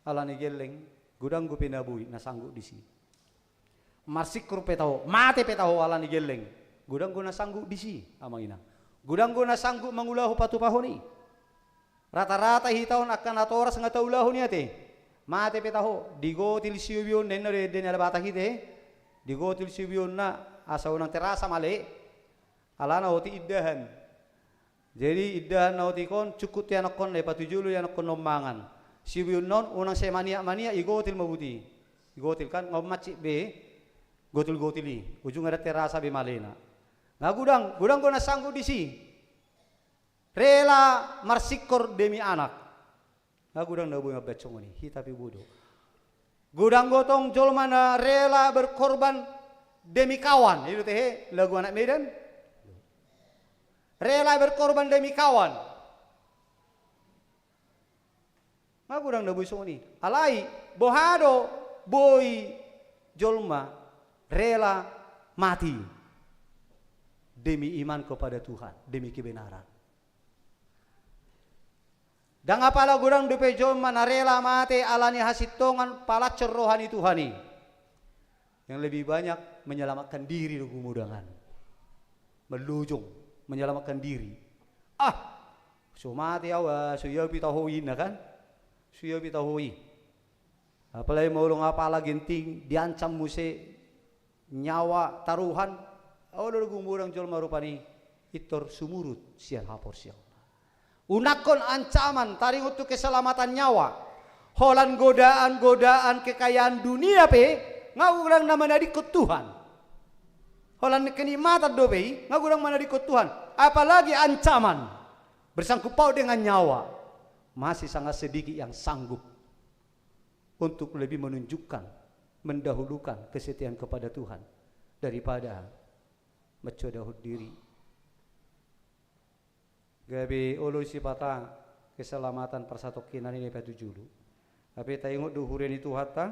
alani geleng gudang gu pinabui nasanggu di sini marsikor petao mate petao alani geleng gudang gu nasanggu di sini amangina gudang gu nasanggu mangulahu patu pahoni rata-rata hitaon akan atoras ngata ulahoni ate mate petao digo tilisiubion nenore den ala bata hite digo tilisiubion na asa unang terasa male alana oti iddahan. Jadi iddah nautikon cukup tianak kon lepa tujulu yang kon nombangan. Sibiun non unang se mania igotil mabuti. Igotil kan ngomacik be gotil-gotili. Ujung ada terasa be malena. Ngagudang ko nasanggu di si. Rela marsikor demi anak. Ngagudang na bunga becongoni hitapi budo. Gudang gotong jol mana rela berkorban demi kawan. Itu teh lagu anak Medan. Rela berkorban demi kawan. Ngagudang na busoni. Alai bohado boy jolma rela mati demi iman kepada Tuhan, demi kebenaran. Dan apalah gudang depe jolma na rela mati alani hasitongan palacor rohani Tuhani. Yang lebih banyak menyelamatkan diri do gumudangan. Melujung menyelamatkan diri. So mati awa, suya pitahui na kan? Suya pitahui. Apalagi mau long apa lagi genting diancam muse nyawa taruhan. Awal gumurang jol marupani itor sumurut sian hapor siang. Unakon ancaman taring untuk keselamatan nyawa. Holan godaan kekayaan dunia pe ngagurang nama nadikut Tuhan. Holan kenikmatan dobe ngagurang mana dikut Tuhan. Apalagi ancaman bersangkut paut dengan nyawa. masih sangat sedikit yang sanggup untuk lebih menunjukkan, mendahulukan kesetiaan kepada Tuhan daripada mencodahut diri. Gabi ulu sipata keselamatan persatokinan ini patu julu. Tapi tayong duhurin itu hatta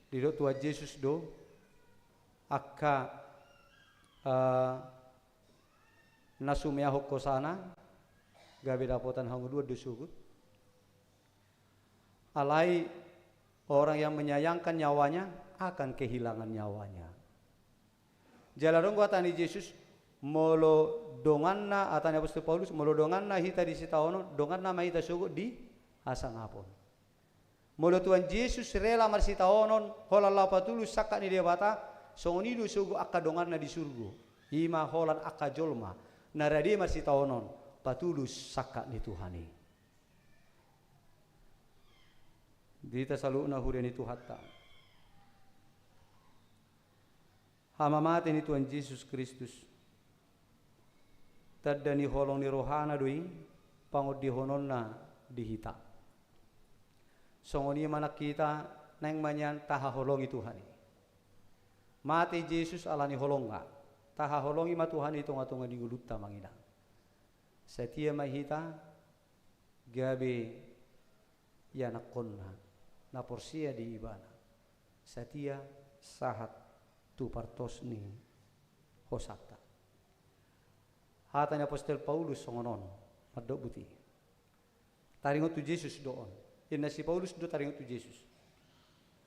didok tua Yesus do akka nasumia hokosana gabi dapotan hangu dua dusugut. Alai orang yang menyayangkan nyawanya akan kehilangan nyawanya. Jalarong tani Yesus molo donganna atanya apostol Paulus molo donganna hita di sitaono donganna mahita sugut di asangapon. Molo Tuhan Yesus rela marsitaonon holala patulus sakka ni debata songonidu sugu akka donganna di surga. Ima holan akka jolma naradi marsitaonon patulus sakka ni Tuhani. Dita saluna hurian itu hatta. Hama mati ni Tuhan Yesus Kristus. Tadda ni holong ni rohana doi pangod di hononna dihita. Songoni manak kita neng manyan taha holongi Tuhan. Mati Yesus alani holonga. Taha holongi ma Tuhan itu ngatunga di guluta mangina. Setia mahita gabe ya nakonna na porsia di ibana. Setia sahat tu partosni hosata. Hatanya apostol Paulus songonon madok buti. Taringot tu Yesus doon. Inna si Paulus do taringot tu Yesus.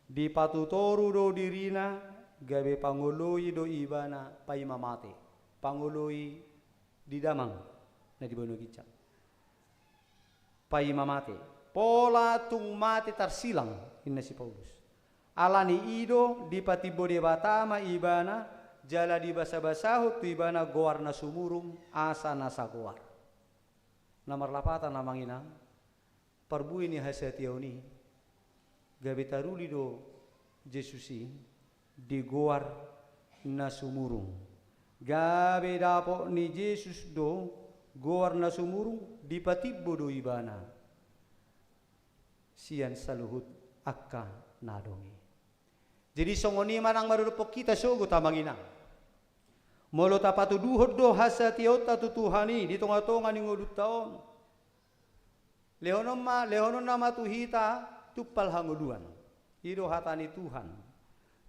Di patutoru do dirina gabe pangului do ibana paimamate. Pangului di damang na di banu gicang. Paimamate. Pola tung mati tarsilang inna si Paulus. Alani ido di patibo de batama ibana jala di basa-basahu tu ibana goar na sumurung asa nasa goar. Namar lapatan namanginang parbuini hasatiauni gabe taruli do Jesusi di goar na sumurung. Gabe dapo ni Jesus do goar na sumurung di patibo do ibana. Sian saluhut akka nadongi. Jadi songoni manang marurupok kita sogo tamanginang. Molo tapatu duhod do hasatiot tatu Tuhani di tonga-tonga ni ngudut taon. Lehonon nama tuhita tupal hanguduan. Ido hatani Tuhan.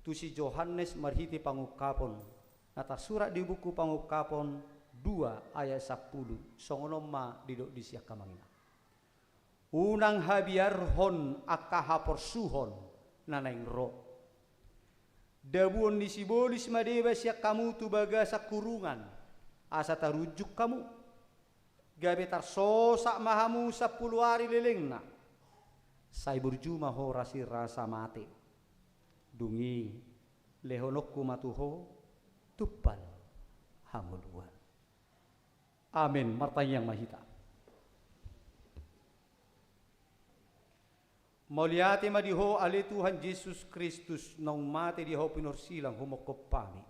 Tu si Yohanes marhiti pangukapon. Nata surat di buku pangukapon 2 ayat 10. Songonom ma didok disiak kamangina. Unang habiarhon akahapor suhon naneng ro. Dabuon disibolis madeba siak kamu tu bagasa kurungan. Asa tarujuk kamu. Gabe tarsosak mahamu 10 hari lelengna. Sai burjuma ho rasi rasa mate. Dungi lehonokku matuho tupal hamuluan. Amin. Martanyang mahita. Mauliati madiho ali Tuhan Yesus Kristus nong mati diho pinorsilang humokop pami.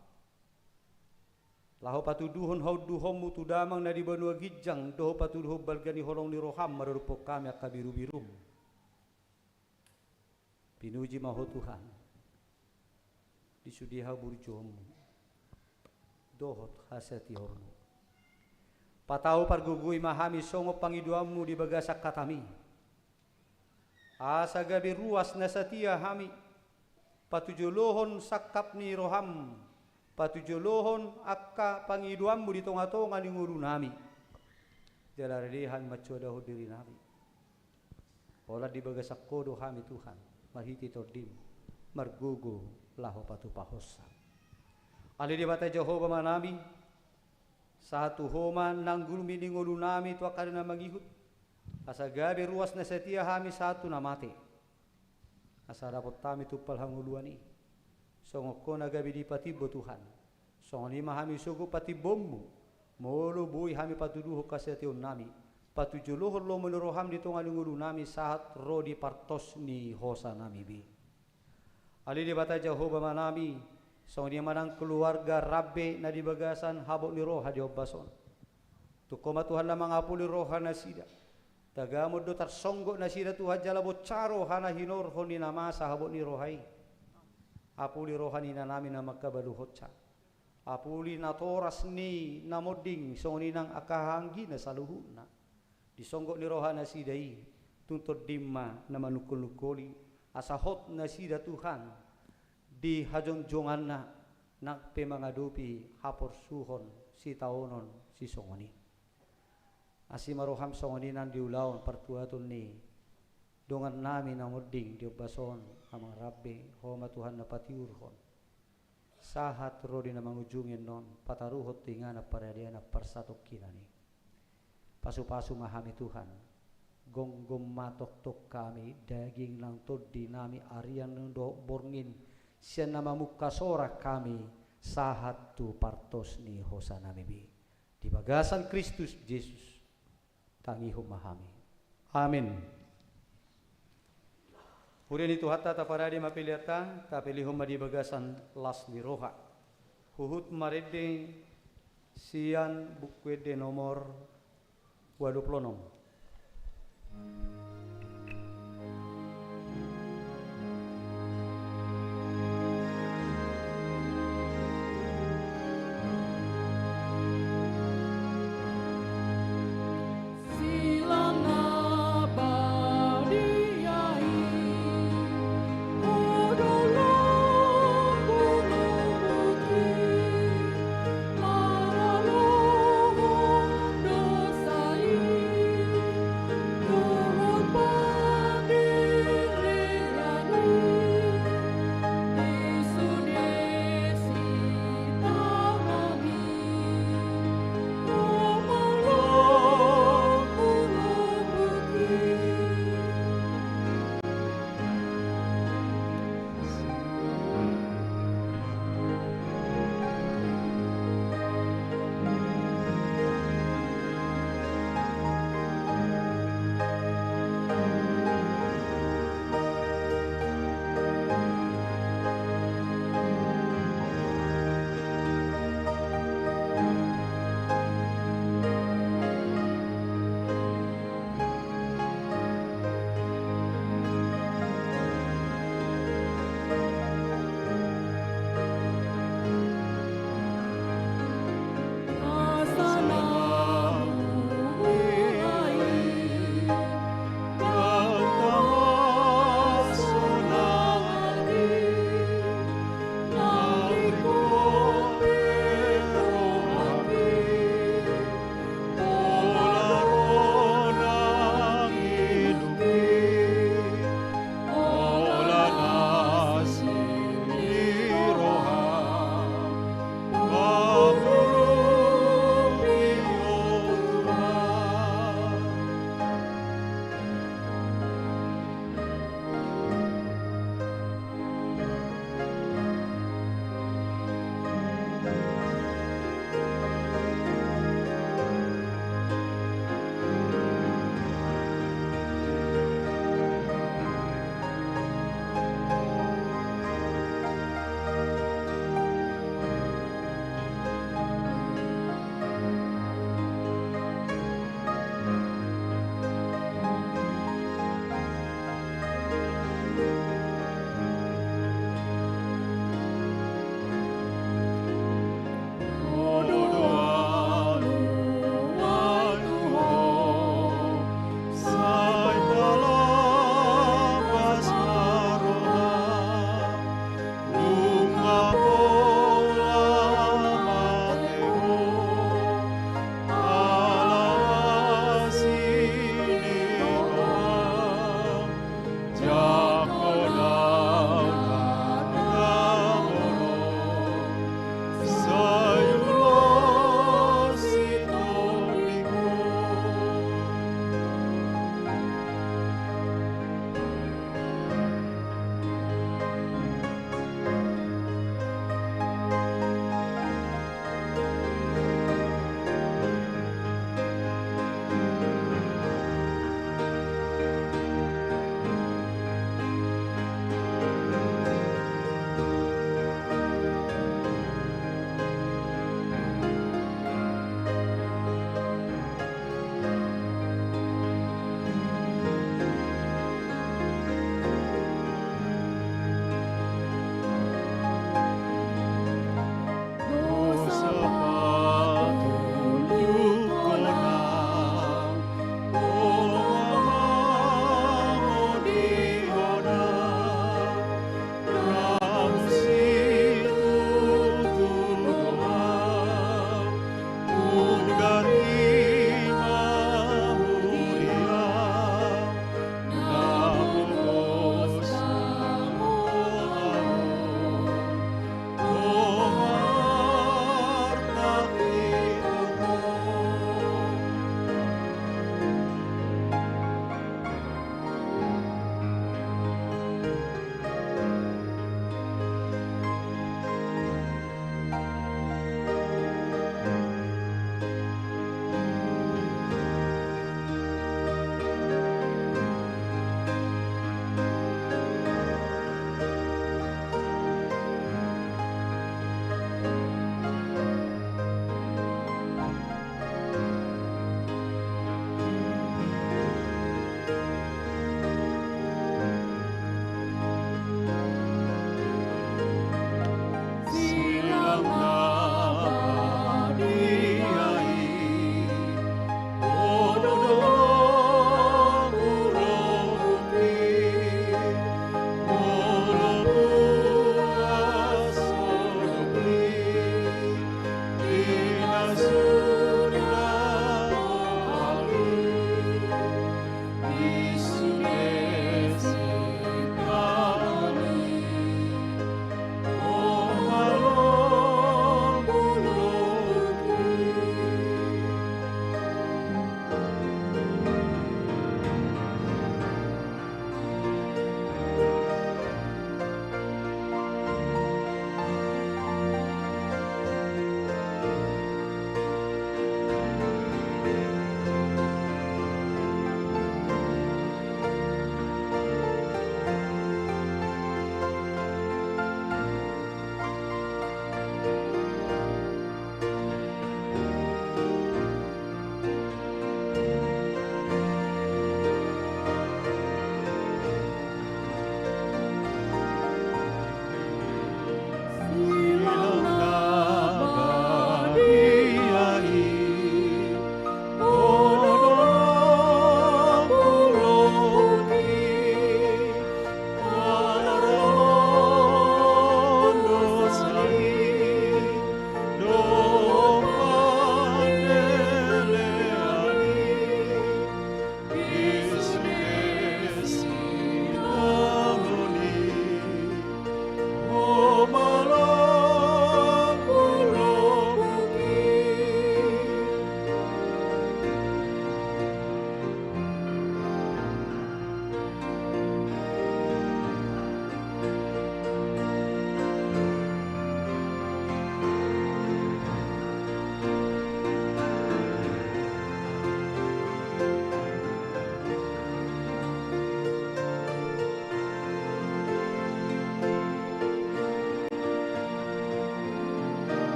Laho patuduhon hau duhom mutu damang na di banua gijang doho patuduho balgani holong ni roham marurupok kami akabiru-birum. Pinuji maho Tuhan. Disudiha burjomu. Dohot hasati horno. Patau pargugui mahami songo pangiduamu di bagasak katami. Asa gabi ruas na satia hami patujolohon sakap ni roham patujolohon akka pangiduammu di tonga-tonga ni nguru nami jalaredihan macodaho diri nami ola di bagasak kodo hami Tuhan marhiti tordim margugo laho patu pahosa ali di bata Jehovah manami satu homan nanggulmi ni nguru nami tu akan na magihut asa gabi ruas na setia hami satu na mati. Asa dapat kami tupal hanguluani. Songoko na gabi di patibo Tuhan. Songoni mahami sugo patibommu. Molo buhi hami patuduho kasetiun nami. Patujuluhon lo menuroham di tonga ngulu nami saat rodi partos ni hosa nami bi. Ali di bata Jehovah manami. Songoni manang keluarga rabbe na di bagasan habok ni roha di obason. Tukoma Tuhan na mangapuli roha na sida. Tagamod do tarsonggo na sida Tuhan jala bocaro hana hinor honi nama sahabot ni rohai. Apuli rohani na namin na magkabaluhot siya. Apuli na toras ni namoding soni nang akahanggi na saluhu na. Disonggo ni rohana sidai tuntut dimma na manukul-nukuli asahot na sida Tuhan di hajong-jongan na nagpemangadupi hapor suhon si taonon si songoni. Asimaroham songoninan diulaon pertuaton ni dongan namin ang uding diobason amang rabbi homa Tuhan na patiurhon. Sahat rodi na mangujungin non pataruhot tinga na paradian na persatok kinani. Pasu-pasu mahami Tuhan. Gonggom matok-tok kami daging lang todi nami arian do borngin siya na mamuka sorak kami sahat tu partos ni hosa nami bi. Di bagasan Kristus Jesus tangi humahami. Amin. Hurian itu hatta taparadi mapiliata tapilihum di bagasan las ni roha. Huhut marede sian bukwede nomor 26. Dosa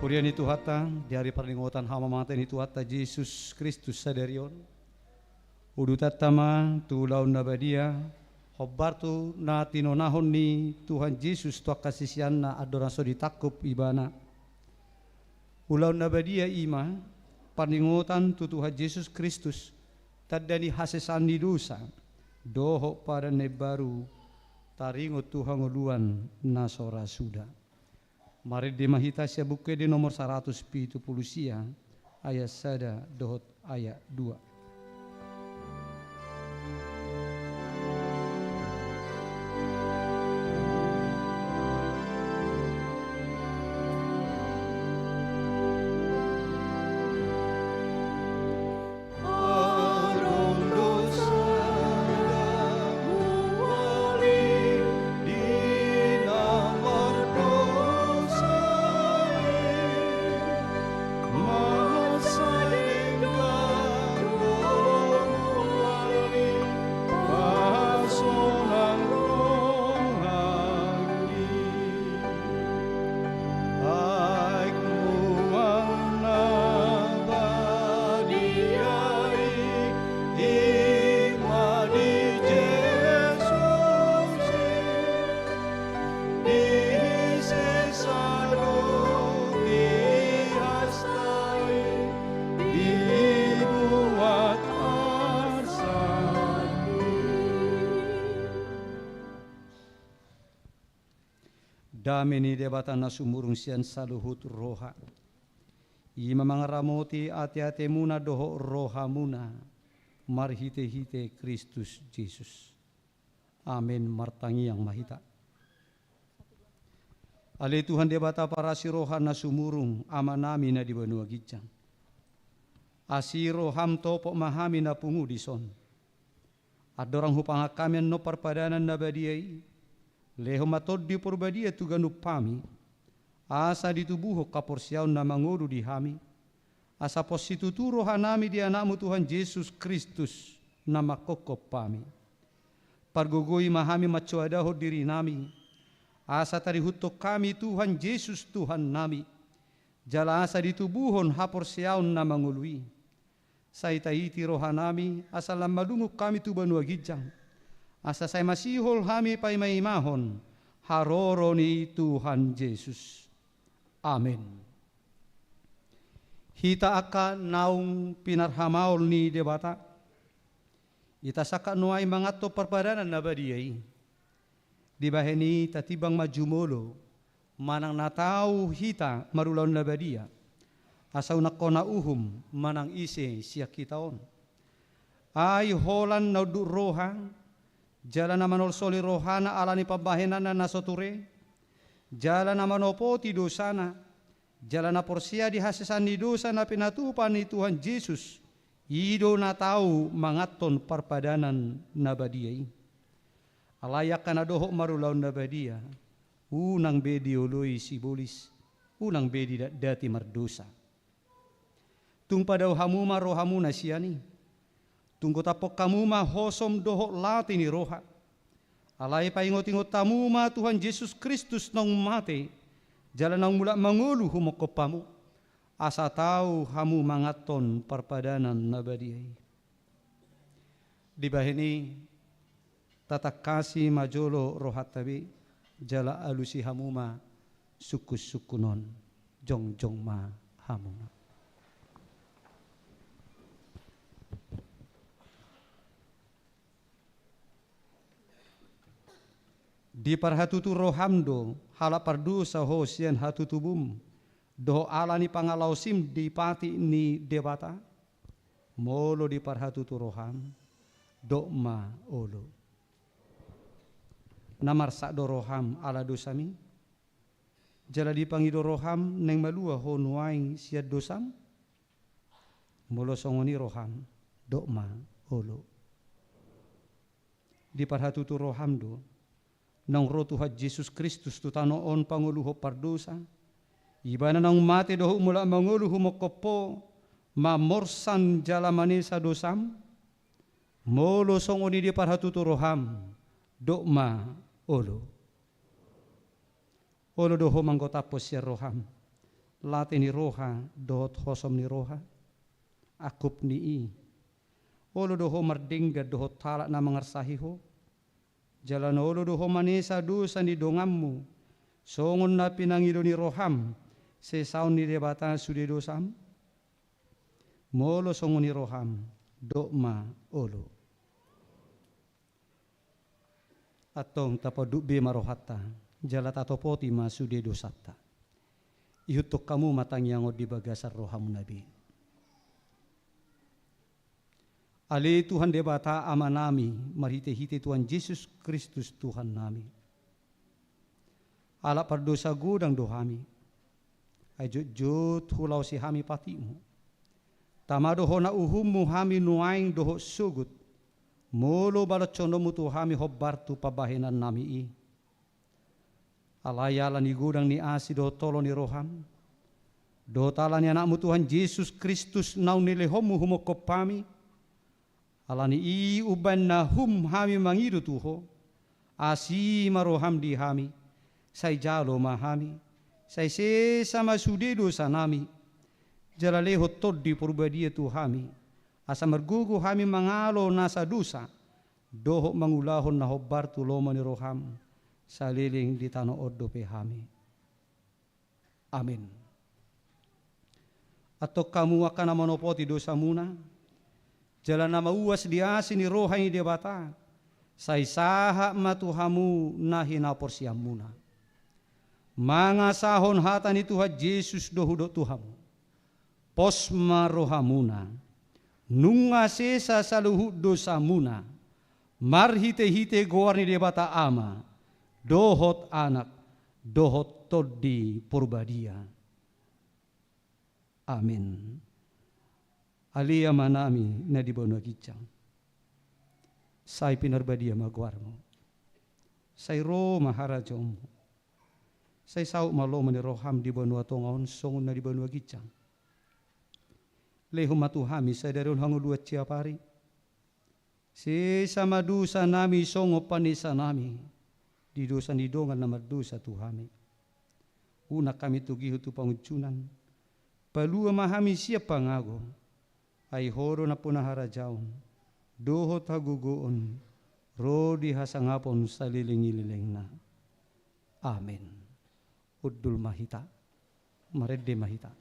Purian itu hatta di hari perlingotan hama mangaten itu hatta Yesus Kristus sadarion. Udu tatama tu laun nabadia hobbartu na tinonahon ni Tuhan Yesus tua kasisian na adoraso ditakup ibana. Ulaun nabadia ima perlingotan tu Tuhan Yesus Kristus tadani hasesan di dosa doho pada nebaru taringo Tuhan uluan nasora sudah. Mari dimahita sia buku di nomor 170 sia ayat sada dohot ayat 2. Damini debata nasumurung sian saluhut roha. Ima mangaramoti ati-ati muna doho roha muna. Marhite-hite Kristus Yesus. Amin martangi yang mahita. Ale Tuhan debata para si roha nasumurung amanami na di benua gijang. Asiro ham topok mahami na pungu dison. Adorang hupangakamen no parpadanan na badiai. Leho matod di porbadia tu ganu pami. Asa ditubuho kaporsiaw na mangodu di hami. Asa posituturo hanami di anakmu Tuhan Yesus Kristus na makokop pami. Pargogoi mahami macuadaho diri nami. Asa tarihuto kami Tuhan Yesus Tuhan nami. Jala asa ditubuhon haporsiaw na mangului. Saitaiti rohanami asa lamadungu kami tu banua gijang. Asa saya masihol hami pay maimahon haroro ni Tuhan Yesus. Amin. Hita aka naung pinarhamaol ni debata. Ita saka nuay mangato parpadanan na badiyay. Di baheni tatibang majumolo manang natau hita marulaw na badiya. Asaw nakona uhum manang ise siya kitaon. Ay holan na roha. Jala naman olsoli rohana ala ni pabahenan na nasoture. Jala naman opoti dosana. Jala na porsia di hasesan ni dosa na pinatupan ni Tuhan Yesus. Ido na tau mangaton parpadanan na badiyay. Alayak ka na doho marulaw na badiya. Unang bedi oloy sibulis. Unang bedi dati mardosa. Tung padaw hamuma rohamuna siyani. Tunggu tapok kamuma hosom doho lati ni roha. Alay paingot-ingot tamuma Tuhan Yesus Kristus nong mate. Jalan nang mula mangulu humokopamu. Asa tau hamu mangaton parpadanan na badiyay. Di bahini tatak kasi majolo rohat tabi. Jala alusi hamuma sukus sukunon. Jong ma hamuma. Di parhatutu rohamdo hala pardu saho sian hatutubum do ala ni pangalausim di pati ni debata molo di parhatutu roham do ma olo namar sak do roham ala dosami jala di pangido roham neng malua ho nuaing siat dosam molo songoni roham do ma olo di parhatutu roham do nang roh Tuhan Yesus Kristus tu tanoon panguluho pardosa. Ibana nang mati doho mula manguluho mokopo mamorsan jalamani sa dosam. Molo songoni di parhatutu roham dokma olo. Olo doho manggotapos ya roham. late ni roha dohot hosom ni roha akup ni i olo doho mardingga dohot talak na mangarsahiho jalan olo doho manesa dosa ni dongammu songon na pinangido ni roham sesaun ni debata sude dosam molo songon ni roham dokma olo atong tapoduk be marohata jala tatopoti ma sude dosata ihutok kamu matang yang di bagasar roham nabi ali Tuhan debata ama nami marhite-hite Tuhan Yesus Kristus Tuhan nami ala perdosa gudang dohami ajut hulau si hami patimu tamado hona uhummu hami nuaing doho sugut molo balot condomu tu hami hobbartu pabahenan nami i alayala ni gudang ni asi do tolo ni roham do tala ni anakmu Tuhan Yesus Kristus nau ni lehomu humokopami alani i uban na hum hami mangidu tuho asi maroham di hami say jalo mahami say sesama sudedo sanami jala leho tod di purbadia tu hami asa mergugu hami mangalo nasa dosa doho mangulahon na hobbar tu loma ni roham saliling di tano odo pe hami amin atau kamu akan manopoti dosa muna jalan nama uas diasi ni rohai debata say saha matuhamu nahina porsiamuna mga sahon hata ni Tuhan Yesus dohudo tuhamu posma rohamuna nunga sesa saluhu dosa muna marhite-hite goar ni debata ama dohot anak dohot todi purbadia amin alia manami na di bawah gicang say pinarbadia magwarmo say ro maharajom say sau malo mani roham di bawah tongon songon na di bawah gicang lehum matuhami say darun hangu dua ciapari si sama dosa nami songo panisa nami di dosa ni dongan nama dosa tuhami una kami tugihu tu pangucunan palua mahami siapa ngago ay horo na punahara jaon dohot hagugoon rodi hasangapon sa liling-ililing na amin uddul mahita maredde mahita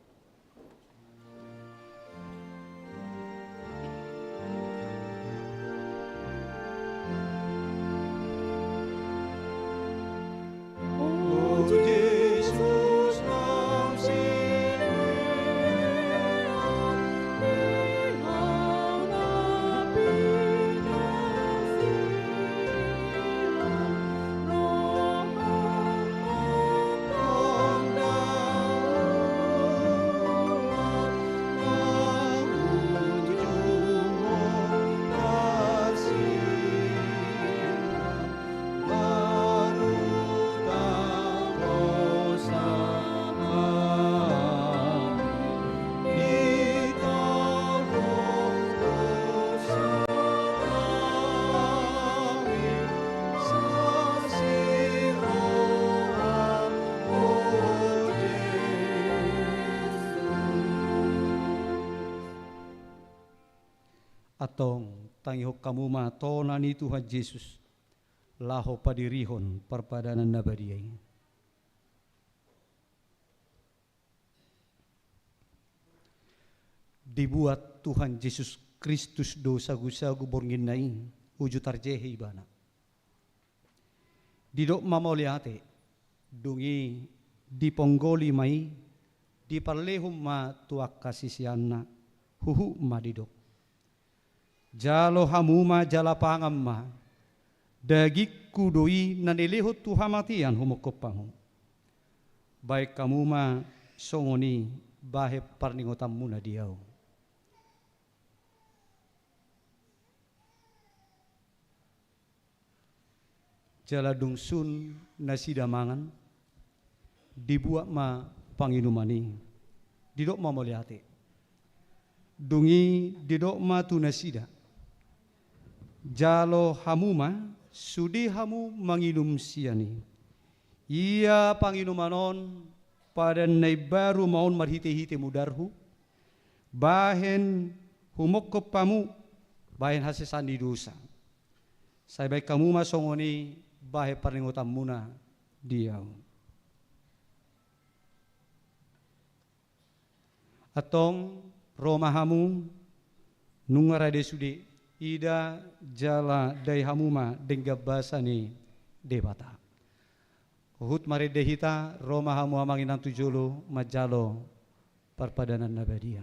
atong tangihok kamu ma tona ni Tuhan Yesus laho padirihon perpadanan nabadiyay dibuat Tuhan Yesus Kristus dosa gusagu borngin nain uju tarjehe ibana didok mamoliate dungi diponggoli mai diparlehum ma tuak kasisianna huhu ma didok jalo hamuma jala pangamma dagik kudoi nanilihut tuhamatian humokopang baik kamuma songoni bahe parningotammu na diaw jala dungsun nasidamangan dibuat ma panginumani didok ma moliate dungi didok ma tunasida jalo hamuma sudi hamu manginum siani ia panginumanon pada nai baru maun marhite-hite mudarhu, bahen humok kepamu, bahen hasesani dosa. Saya baik kamu masongoni bahe paringotam muna diau. Atong romahamu nungarade sude ida jala dai hamuma dengga basani debata. Uhut mare dehita romahamu amanginan tujolo majalo perpadanan nabadia.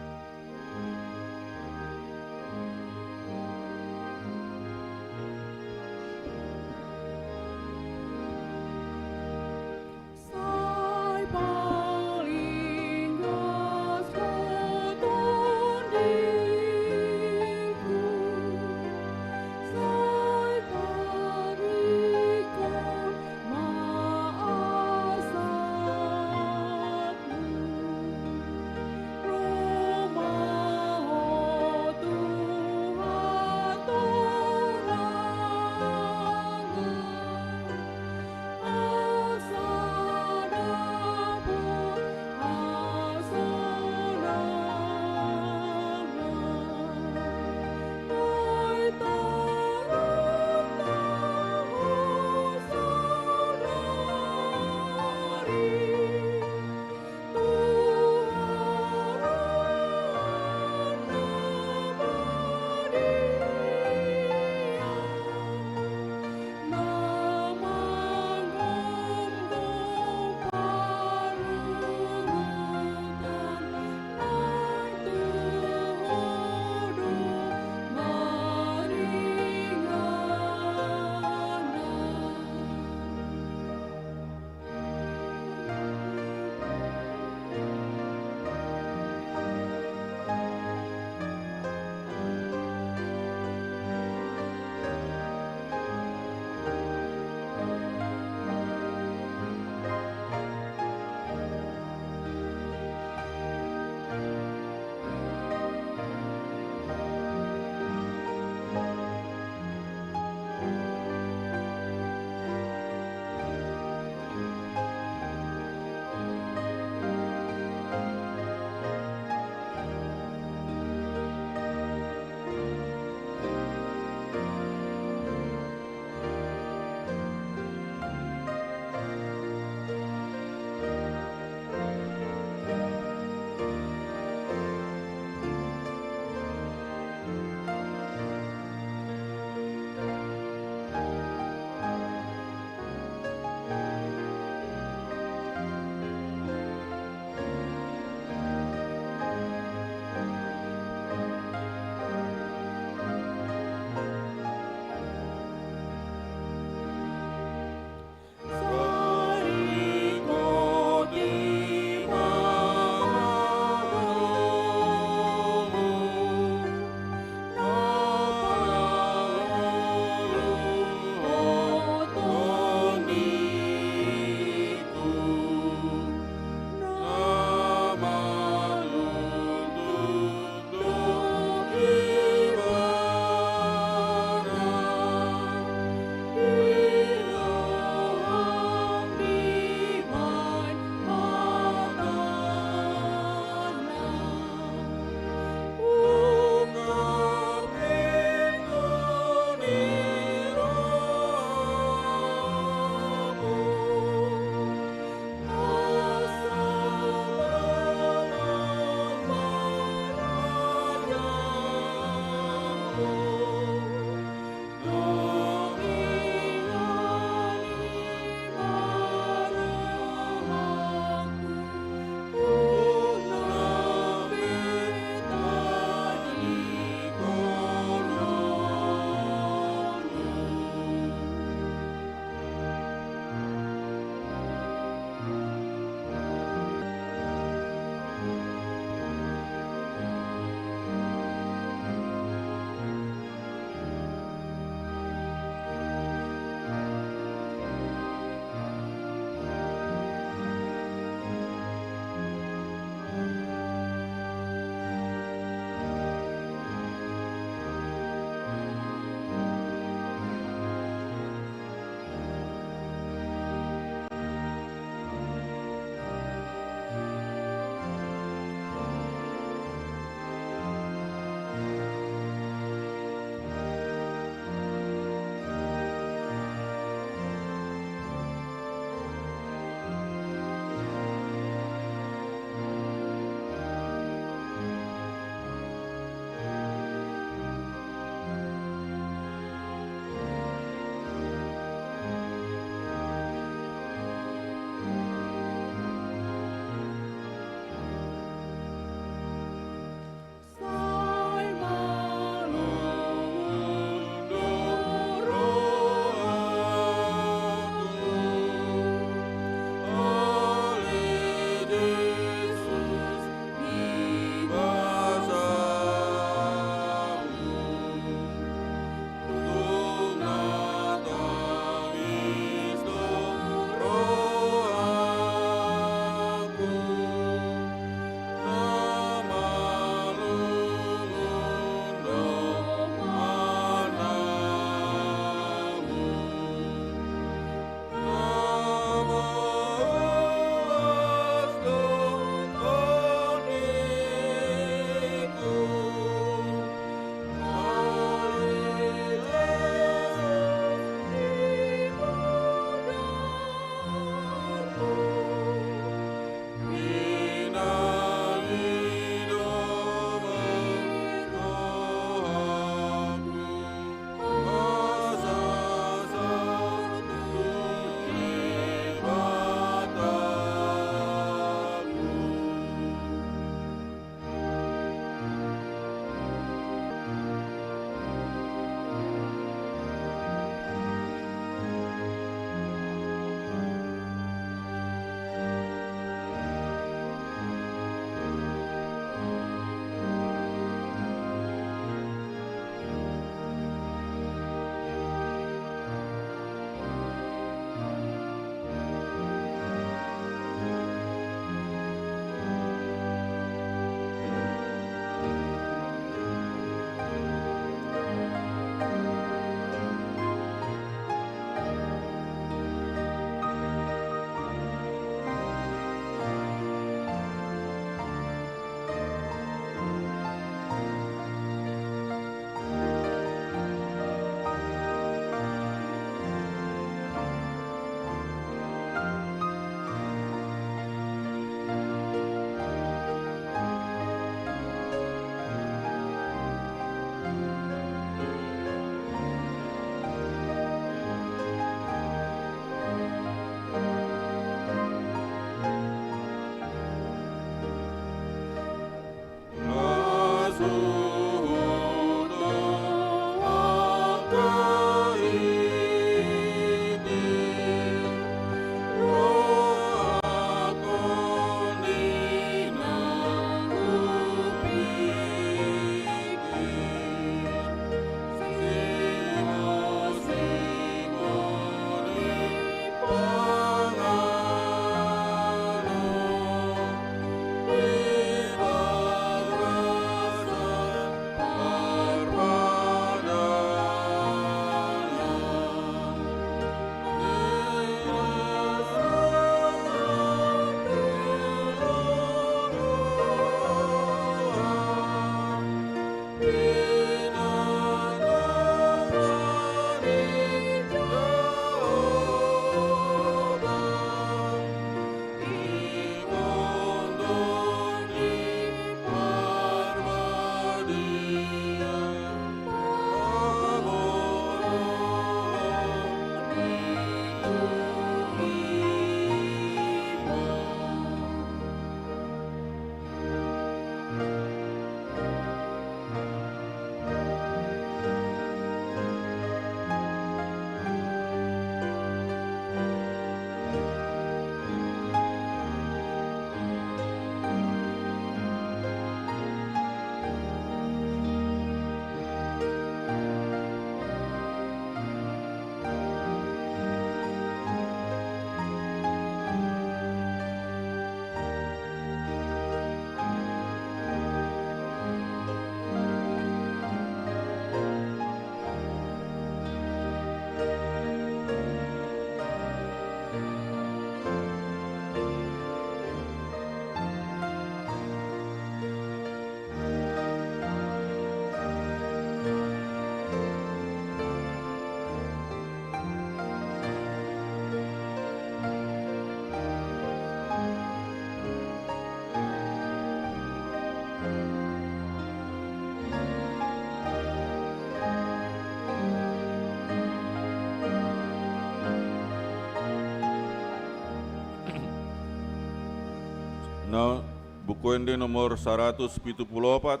Nah, buku ende nomor 174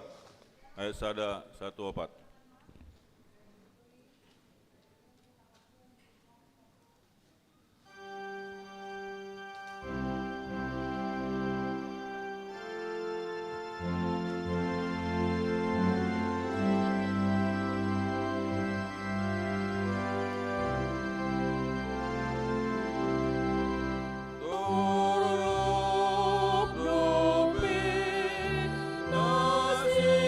ayat 114. Nasihat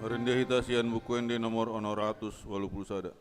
Merendah hita sian bukuende nomor 680 sada.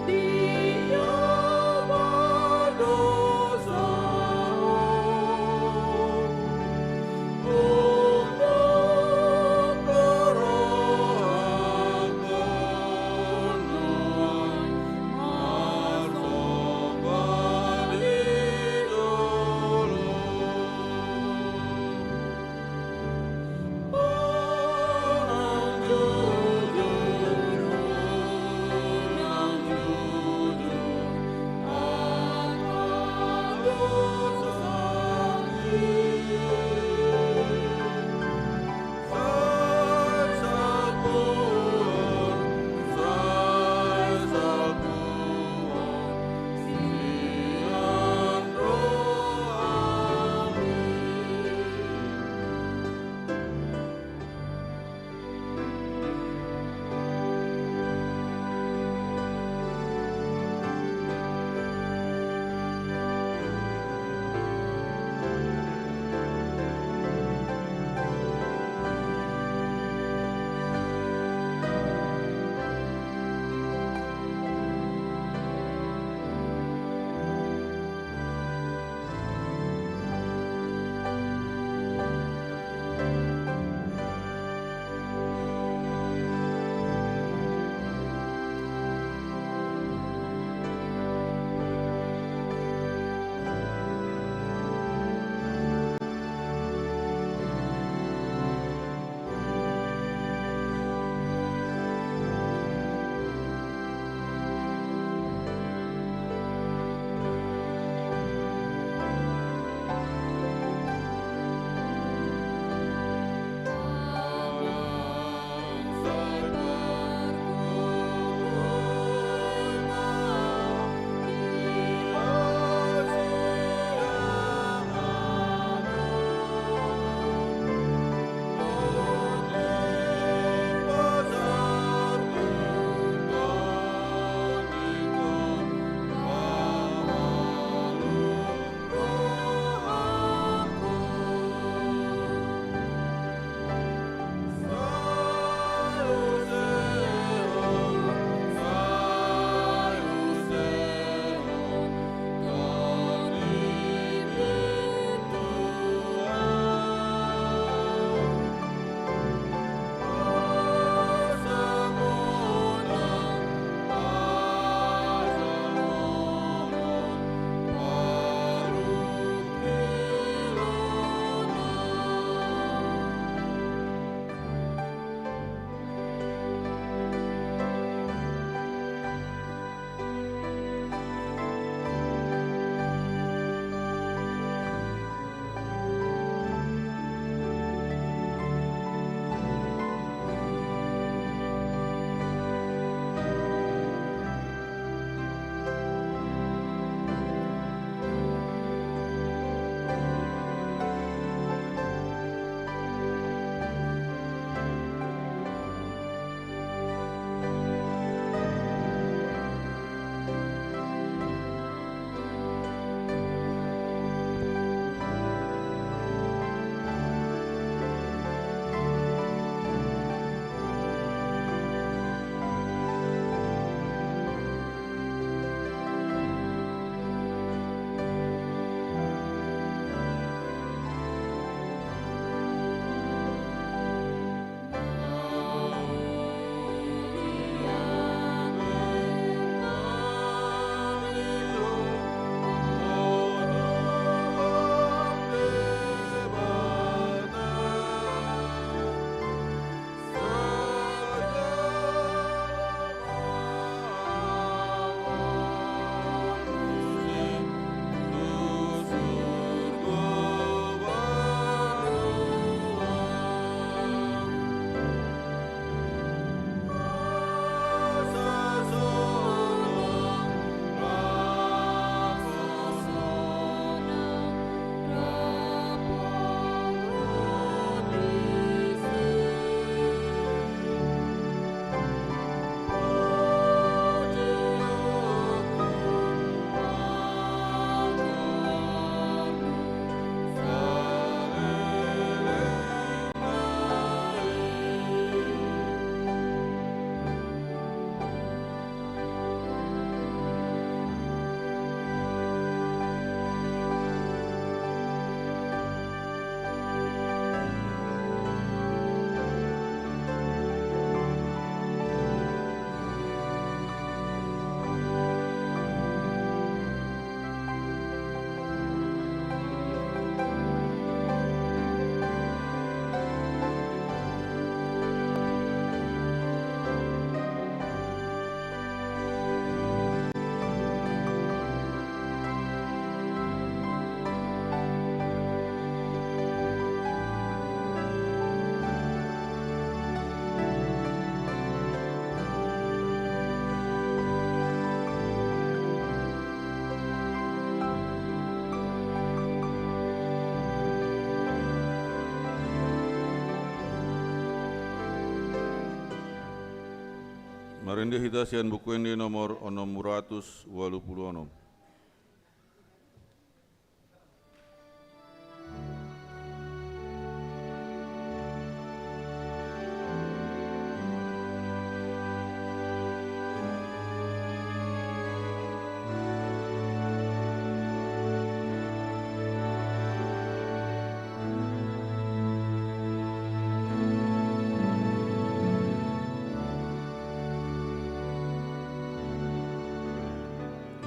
Di Marinde hitasian bukuende nomor 686.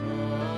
Amen.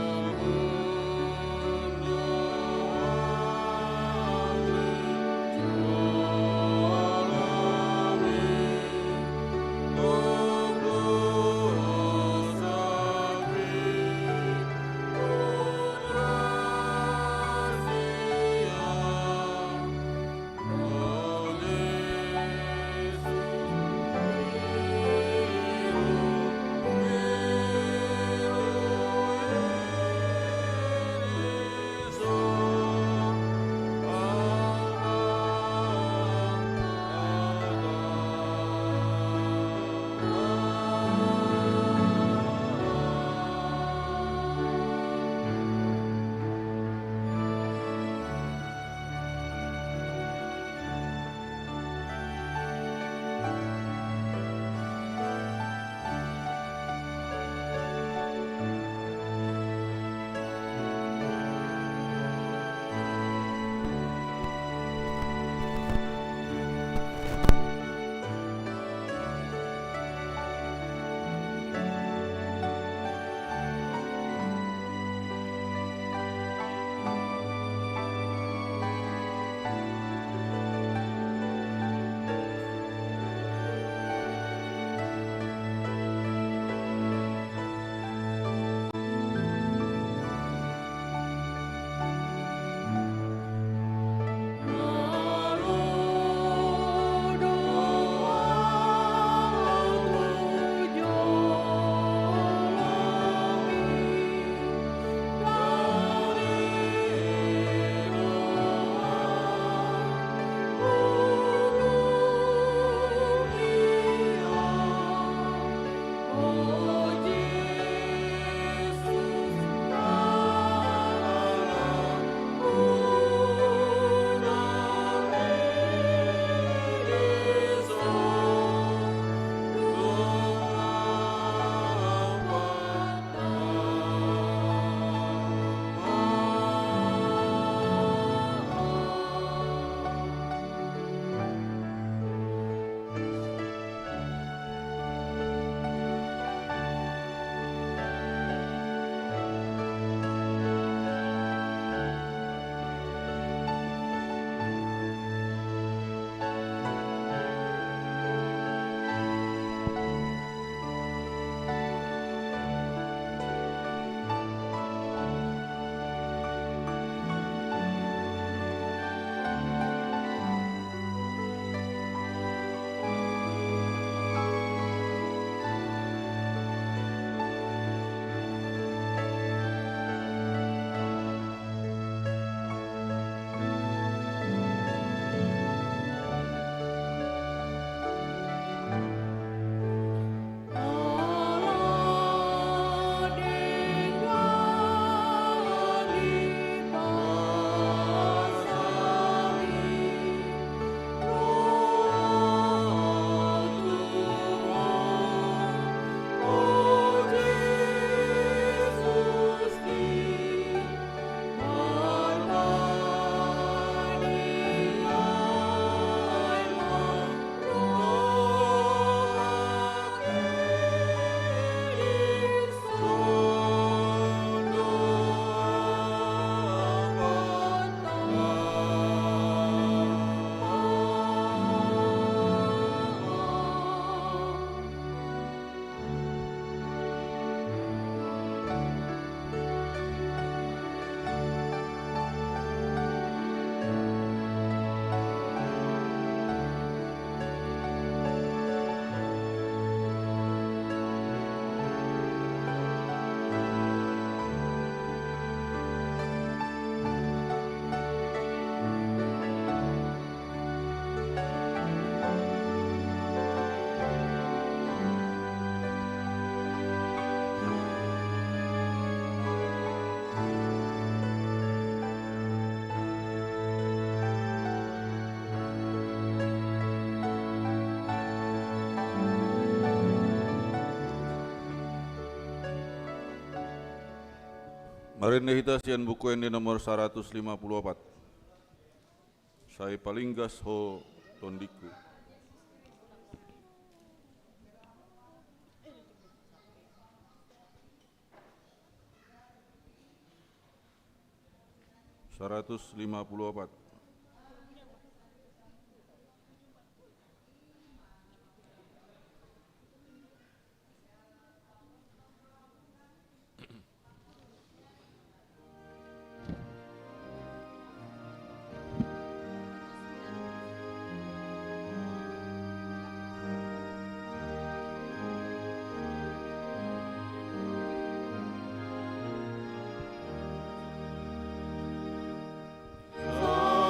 Marinde hita sian buku ende nomor 154. Saya palinggas ho tondiku. (154) Salam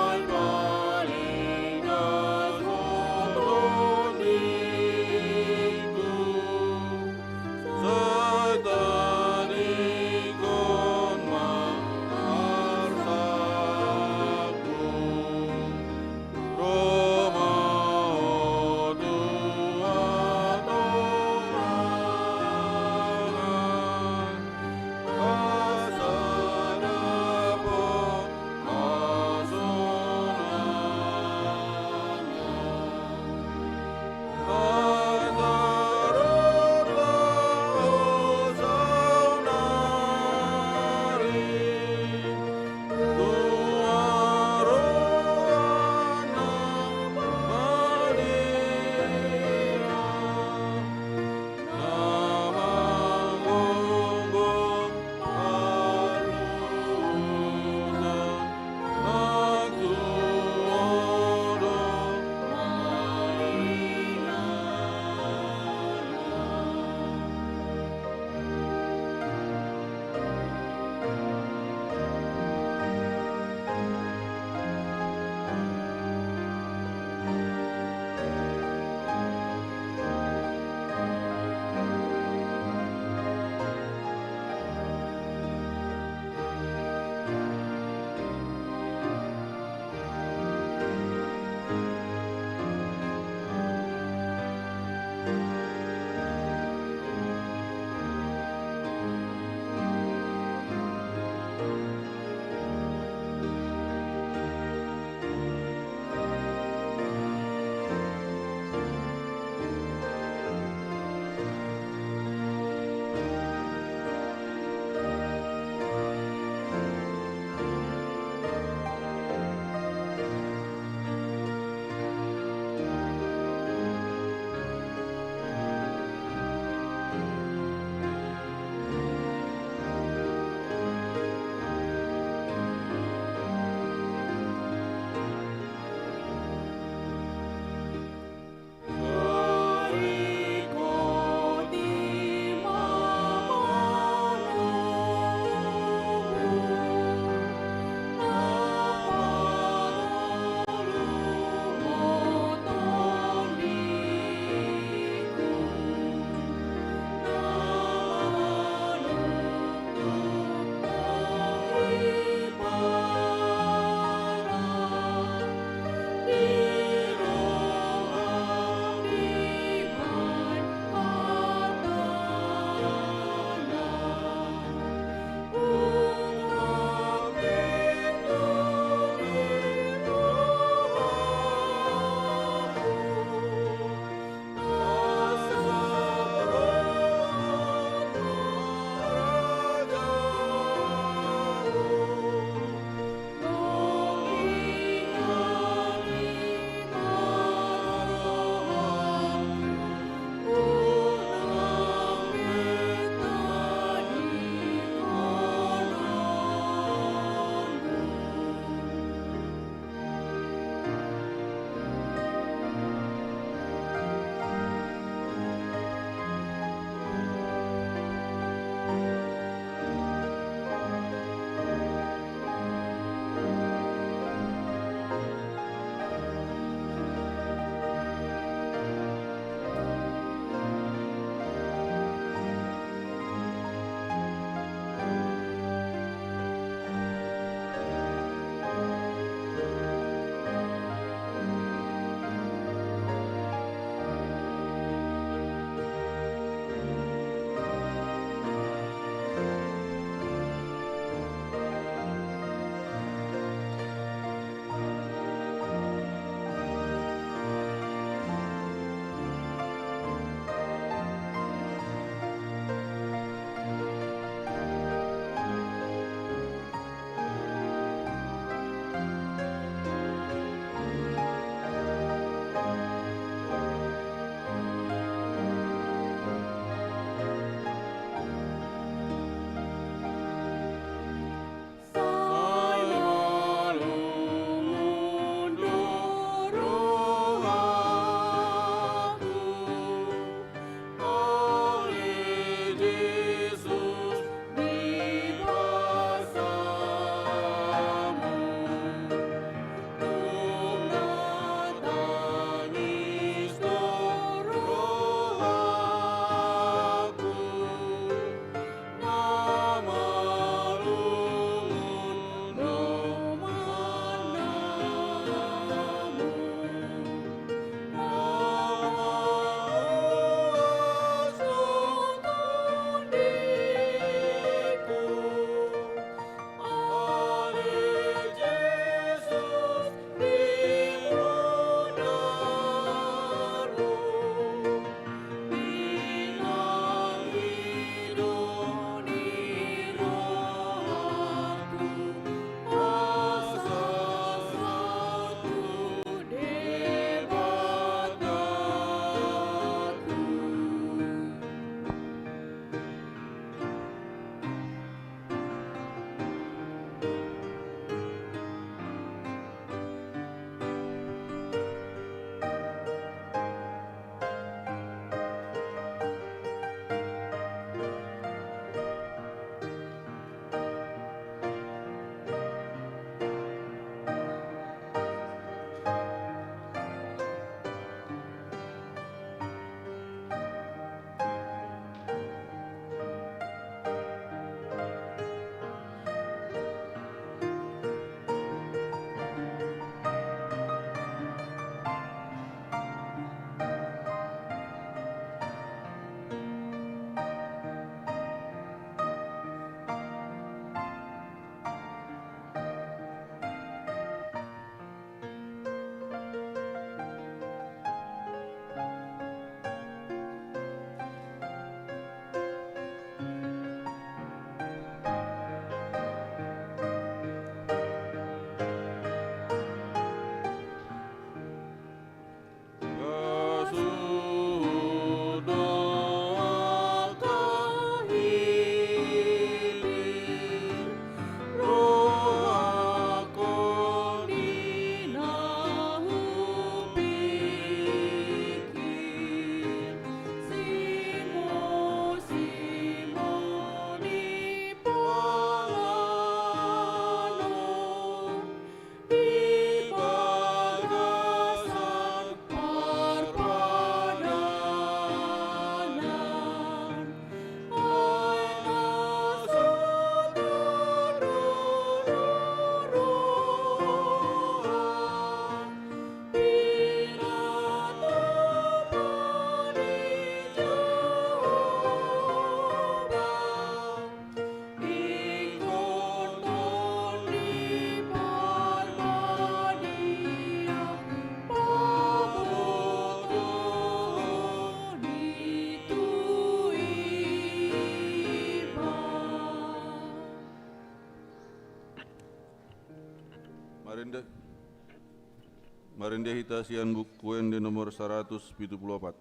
Marinde hita sian buku ende nomor 174.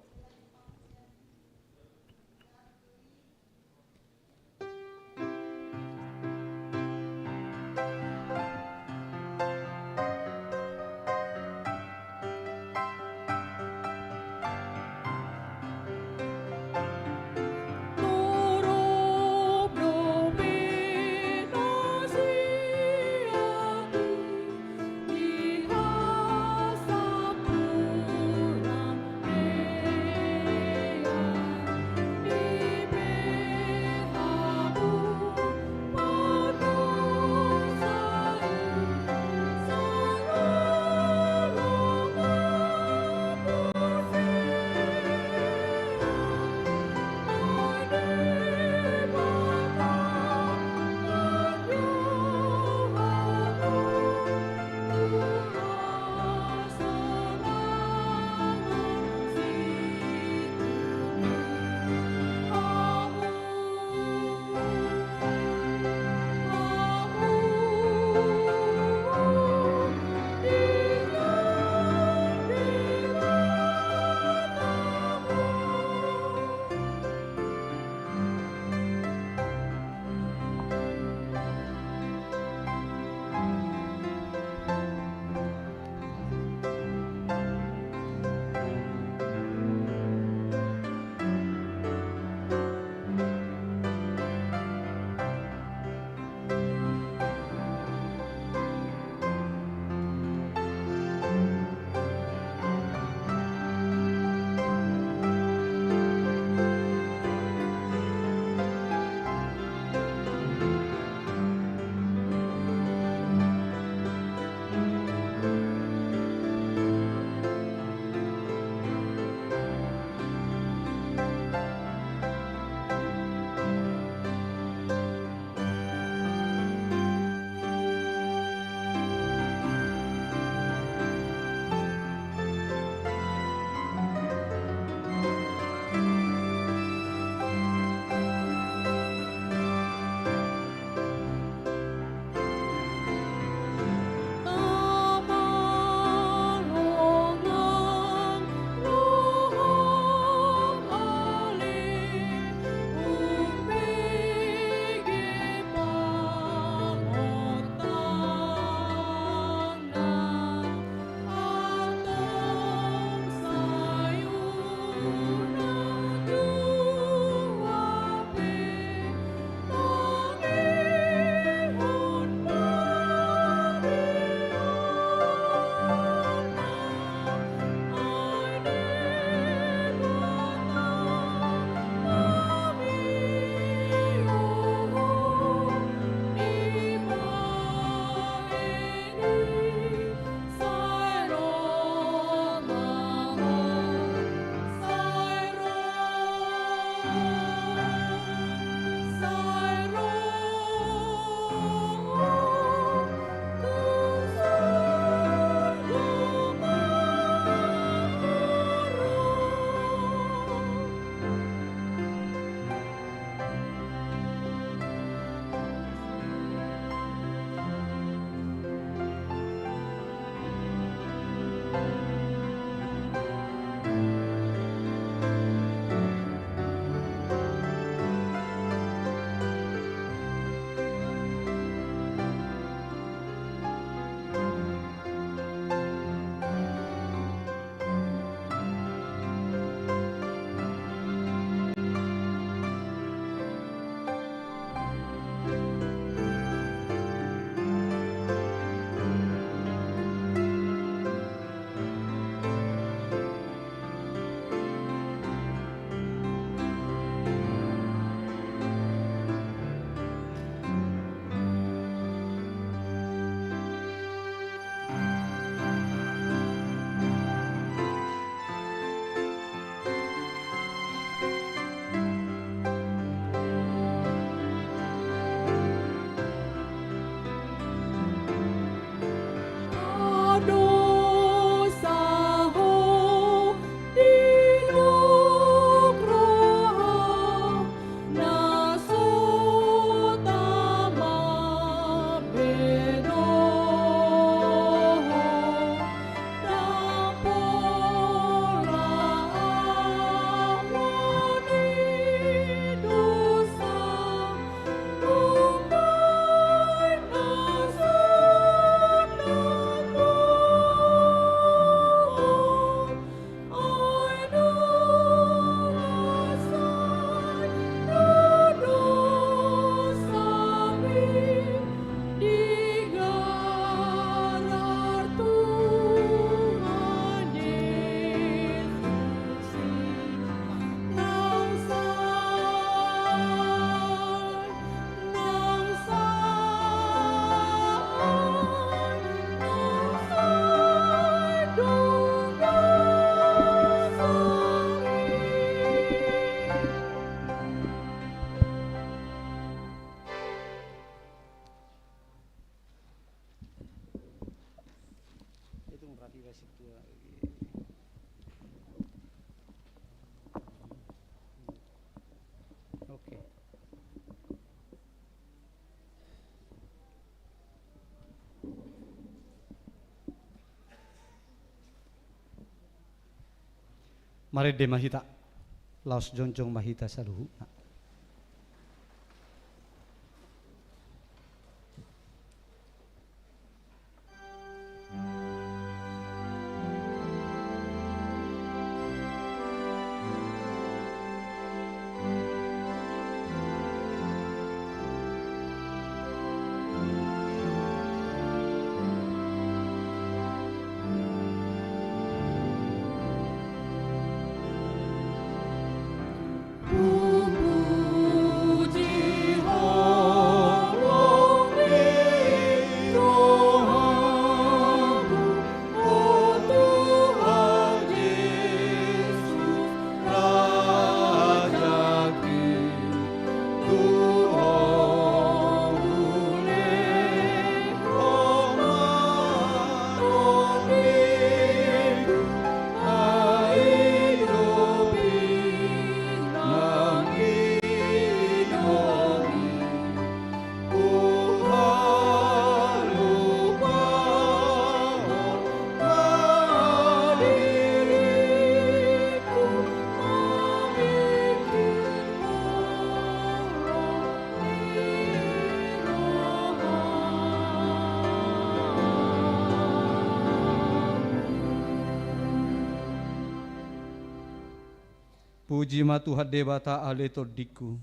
Oke. Mari de mahita, laos jonjong mahita saluhu. Puji ma Tuhan Debata ale todiku.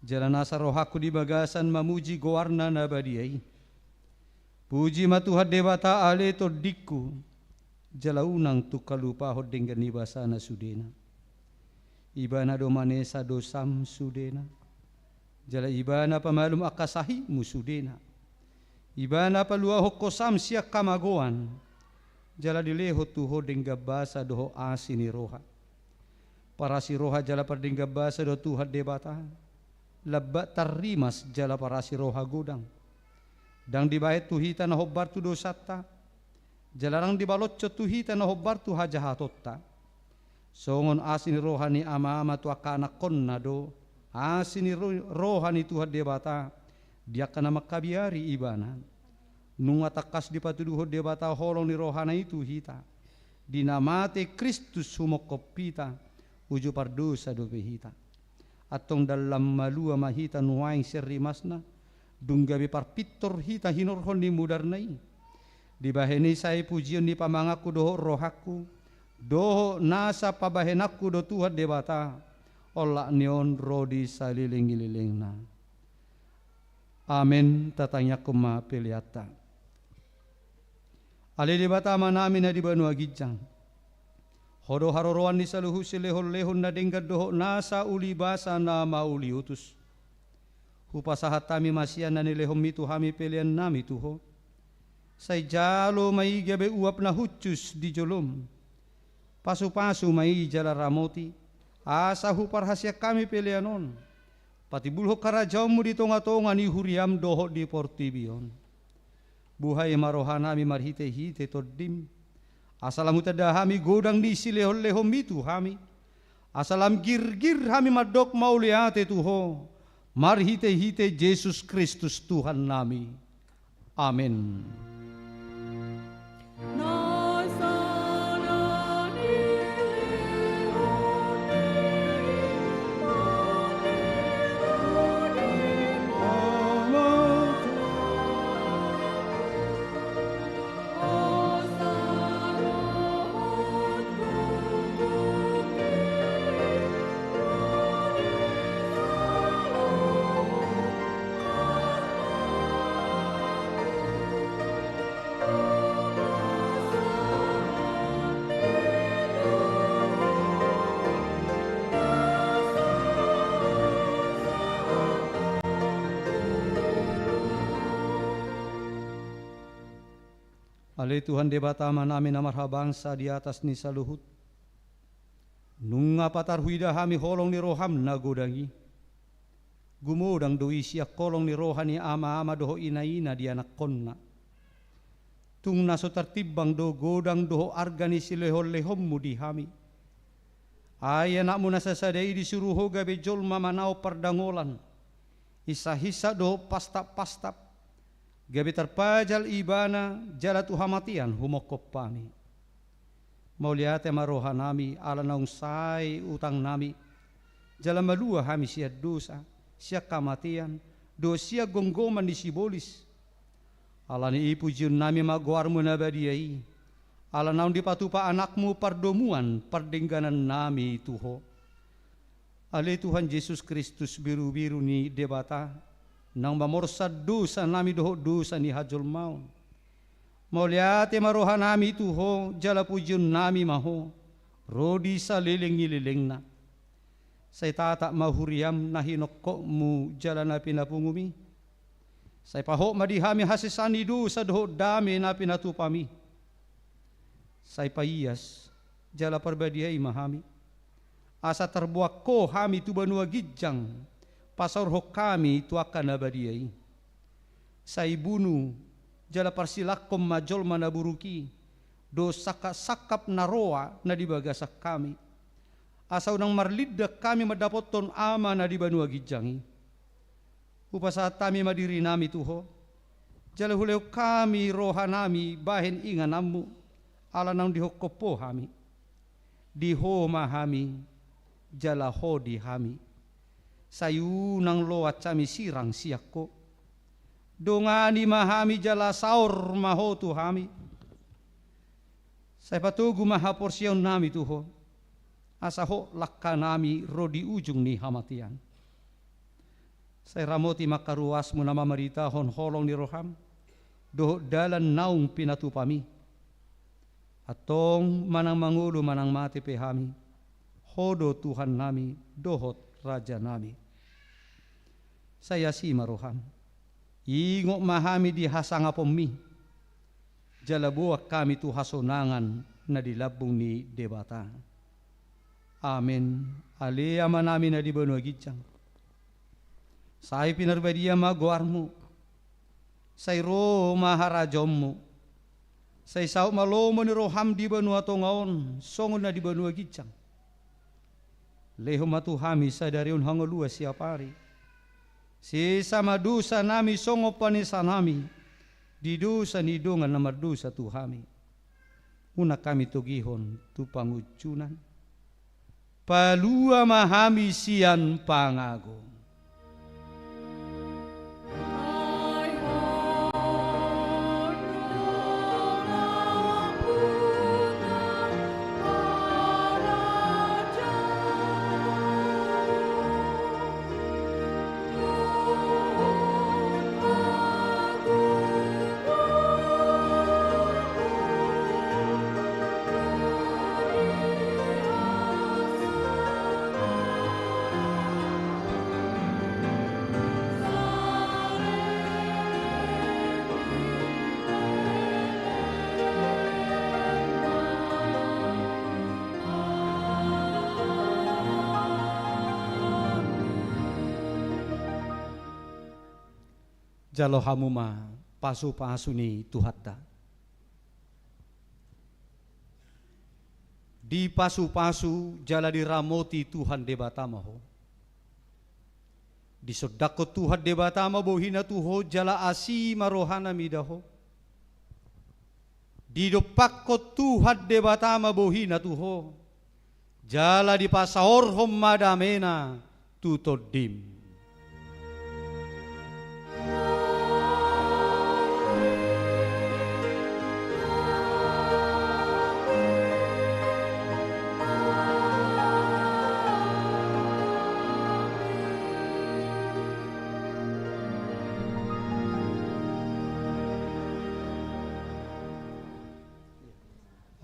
Jalan asa rohaku di bagasan mamuji gowarna nabadiai. Puji ma Tuhan Debata ale todiku. Jalaunang tu kalupa hodenggan ibasana sudena. Ibana domanesa dosam sudena. Jala ibana pamalum akasahi musudena. Ibana palua hokosam siak kamagoan. Jala dileho tu hodengga basa doho asini roha. Para si roha jala pardingga basa do Tuhan Debata. Lebat tarimas jala para si roha godang. Dang dibait tuhita na hobbar tu dosata. Jalarang dibalotco tuhita na hobbar tu hajahatotta. Songon asini rohani ama-ama tu akana konna do. Asini rohani Tuhan Debata. Dia kana makabiari ibana. Nunga takas di patuduho Debata holong ni rohana itu hita. Dinamate Kristus humokopita. Uju pardosa do hita. Atong dalam malua mahita nuwaing serimasna. Dunggabi parpitor hita hinorhon ni mudarnai. Dibaheni saya pujian ni pamangaku doho rohaku. Doho nasa pabahenaku do Tuhan Debata. Ola neon rodi saliling-ililingna. Amin tatanya kuma peliata. Ali Debata manami na di Banua Gijang. Hodo haroroan ni saluhu silehon-lehon na denggad doho nasa uli basa na mauli utus. Hupasahat tami masyan na nilehom itu hami pelian nami tuho. Say jalo may gabe uap na hucus di jolom. Pasu-pasu may jala ramoti. Asa huparhasya kami pelianon. Pati bulho karajaumu di tonga-tonga ni huriam doho di portibion. Buhay marohan nami marhite-hite todim. Asalam utada hami godang di silehon-lehom itu hami. Asalam gir-gir hami madok mauliate tuho. Marhite-hite Yesus Kristus Tuhan nami. Amin. Ale Tuhan Debata manami namarha bangsa di atas ni saluhut. Nunga patar huida hami holong ni roham nagodangi. Gumodang doi siya kolong ni rohani ama-ama doho ina-ina di anak konna. tung naso tertibang do godang do organisi lehom di hami. Ay anakmu nasasadai disuruh gabe jolma manao perdangolan. Isa-hisa do pastap-pastap. Gabe terpajal ibana jala tuhamatian humokop pami. Mauliate maroha nami ala naung sai utang nami. Jala malua hami sia dosa, sia kamatian, do sia gonggoman di sibolis. Ala ni ipujun nami maguarmu nabadiai. Ala naung dipatupa anakmu pardomuan pardengganan nami Tuho. Ale Tuhan Yesus Kristus biru-biru ni debata. Nang mamorsa dosa nami doho dosa ni hajol maun. Mauliate maroha nami Tuho jala pujun nami maho. Rodi sa lileng na. Say tata mahuriam na hinokko mu jala na pinapungumi. Say paho madihami hasisani dosa doho dami na pinatupami. Say paiyas jala parbadiai mahami. Asa terbuak ko hami tu banua gijang. Pasar ho kami tu akan nabadiai. Say bunu jala parsilakom majol manaburuki. Do sakap naroa na dibagasak kami. Asa unang marlidda kami madapoton ama na di banua gijangi. Upasa kami madiri nami Tuho. Jala huleo kami roha nami bahen ingan namu. Ala nang dihokopo hami. Diho mahami. Jala ho di hami. Sayu nang loat kami sirang siakko. Dongani mahami jala saur maho tu hami. Saya patugu maha porsion nami Tuho. Asa ho lakka nami rodi ujung ni hamatian. Saya ramoti makaruasmu nama marita hon holong ni roham. Doh dalan naung pinatupami. Atong manang mangulu manang mati pehami. Hodo Tuhan nami dohot Raja nami. Saya si maroham. Ingok mahami di hasangapomi. Jala buak kami tu hasonangan na dilabung ni debata. Amin. Alea manami na di benua gijang. Sai pinarbadia maguarmu. Sai ro maharajommu. Sai sau malomo ni roham di benua tongaon. Songon na di benua gijang. Leho matuhami sadariun hangolua siapari. Si sama dosa nami songo panisa nami. Di dosa ni dongan nama dosa tuhami. Una kami tugihon tu pangucunan. Palua mahami sian pangagong. Jalo hamuma pasu-pasu ni Tuhatta. Di pasu-pasu jala diramoti Tuhan debatamaho. Di sodako Tuhan debatama bohina Tuho jala asi marohana midaho. Di dopakko Tuhan debatama bohina Tuho. Jala di pasaorhom madamena tutodim.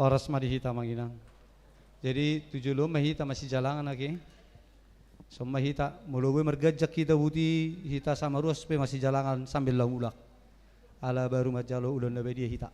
Oras madihita manginang. Jadi 7 lo mahita masih jalangan lagi. So mahita muluwe mergajak kita buti hita sama ruas pe masih jalangan sambil laulak. Ala baru majalo ulun nabe dia hita.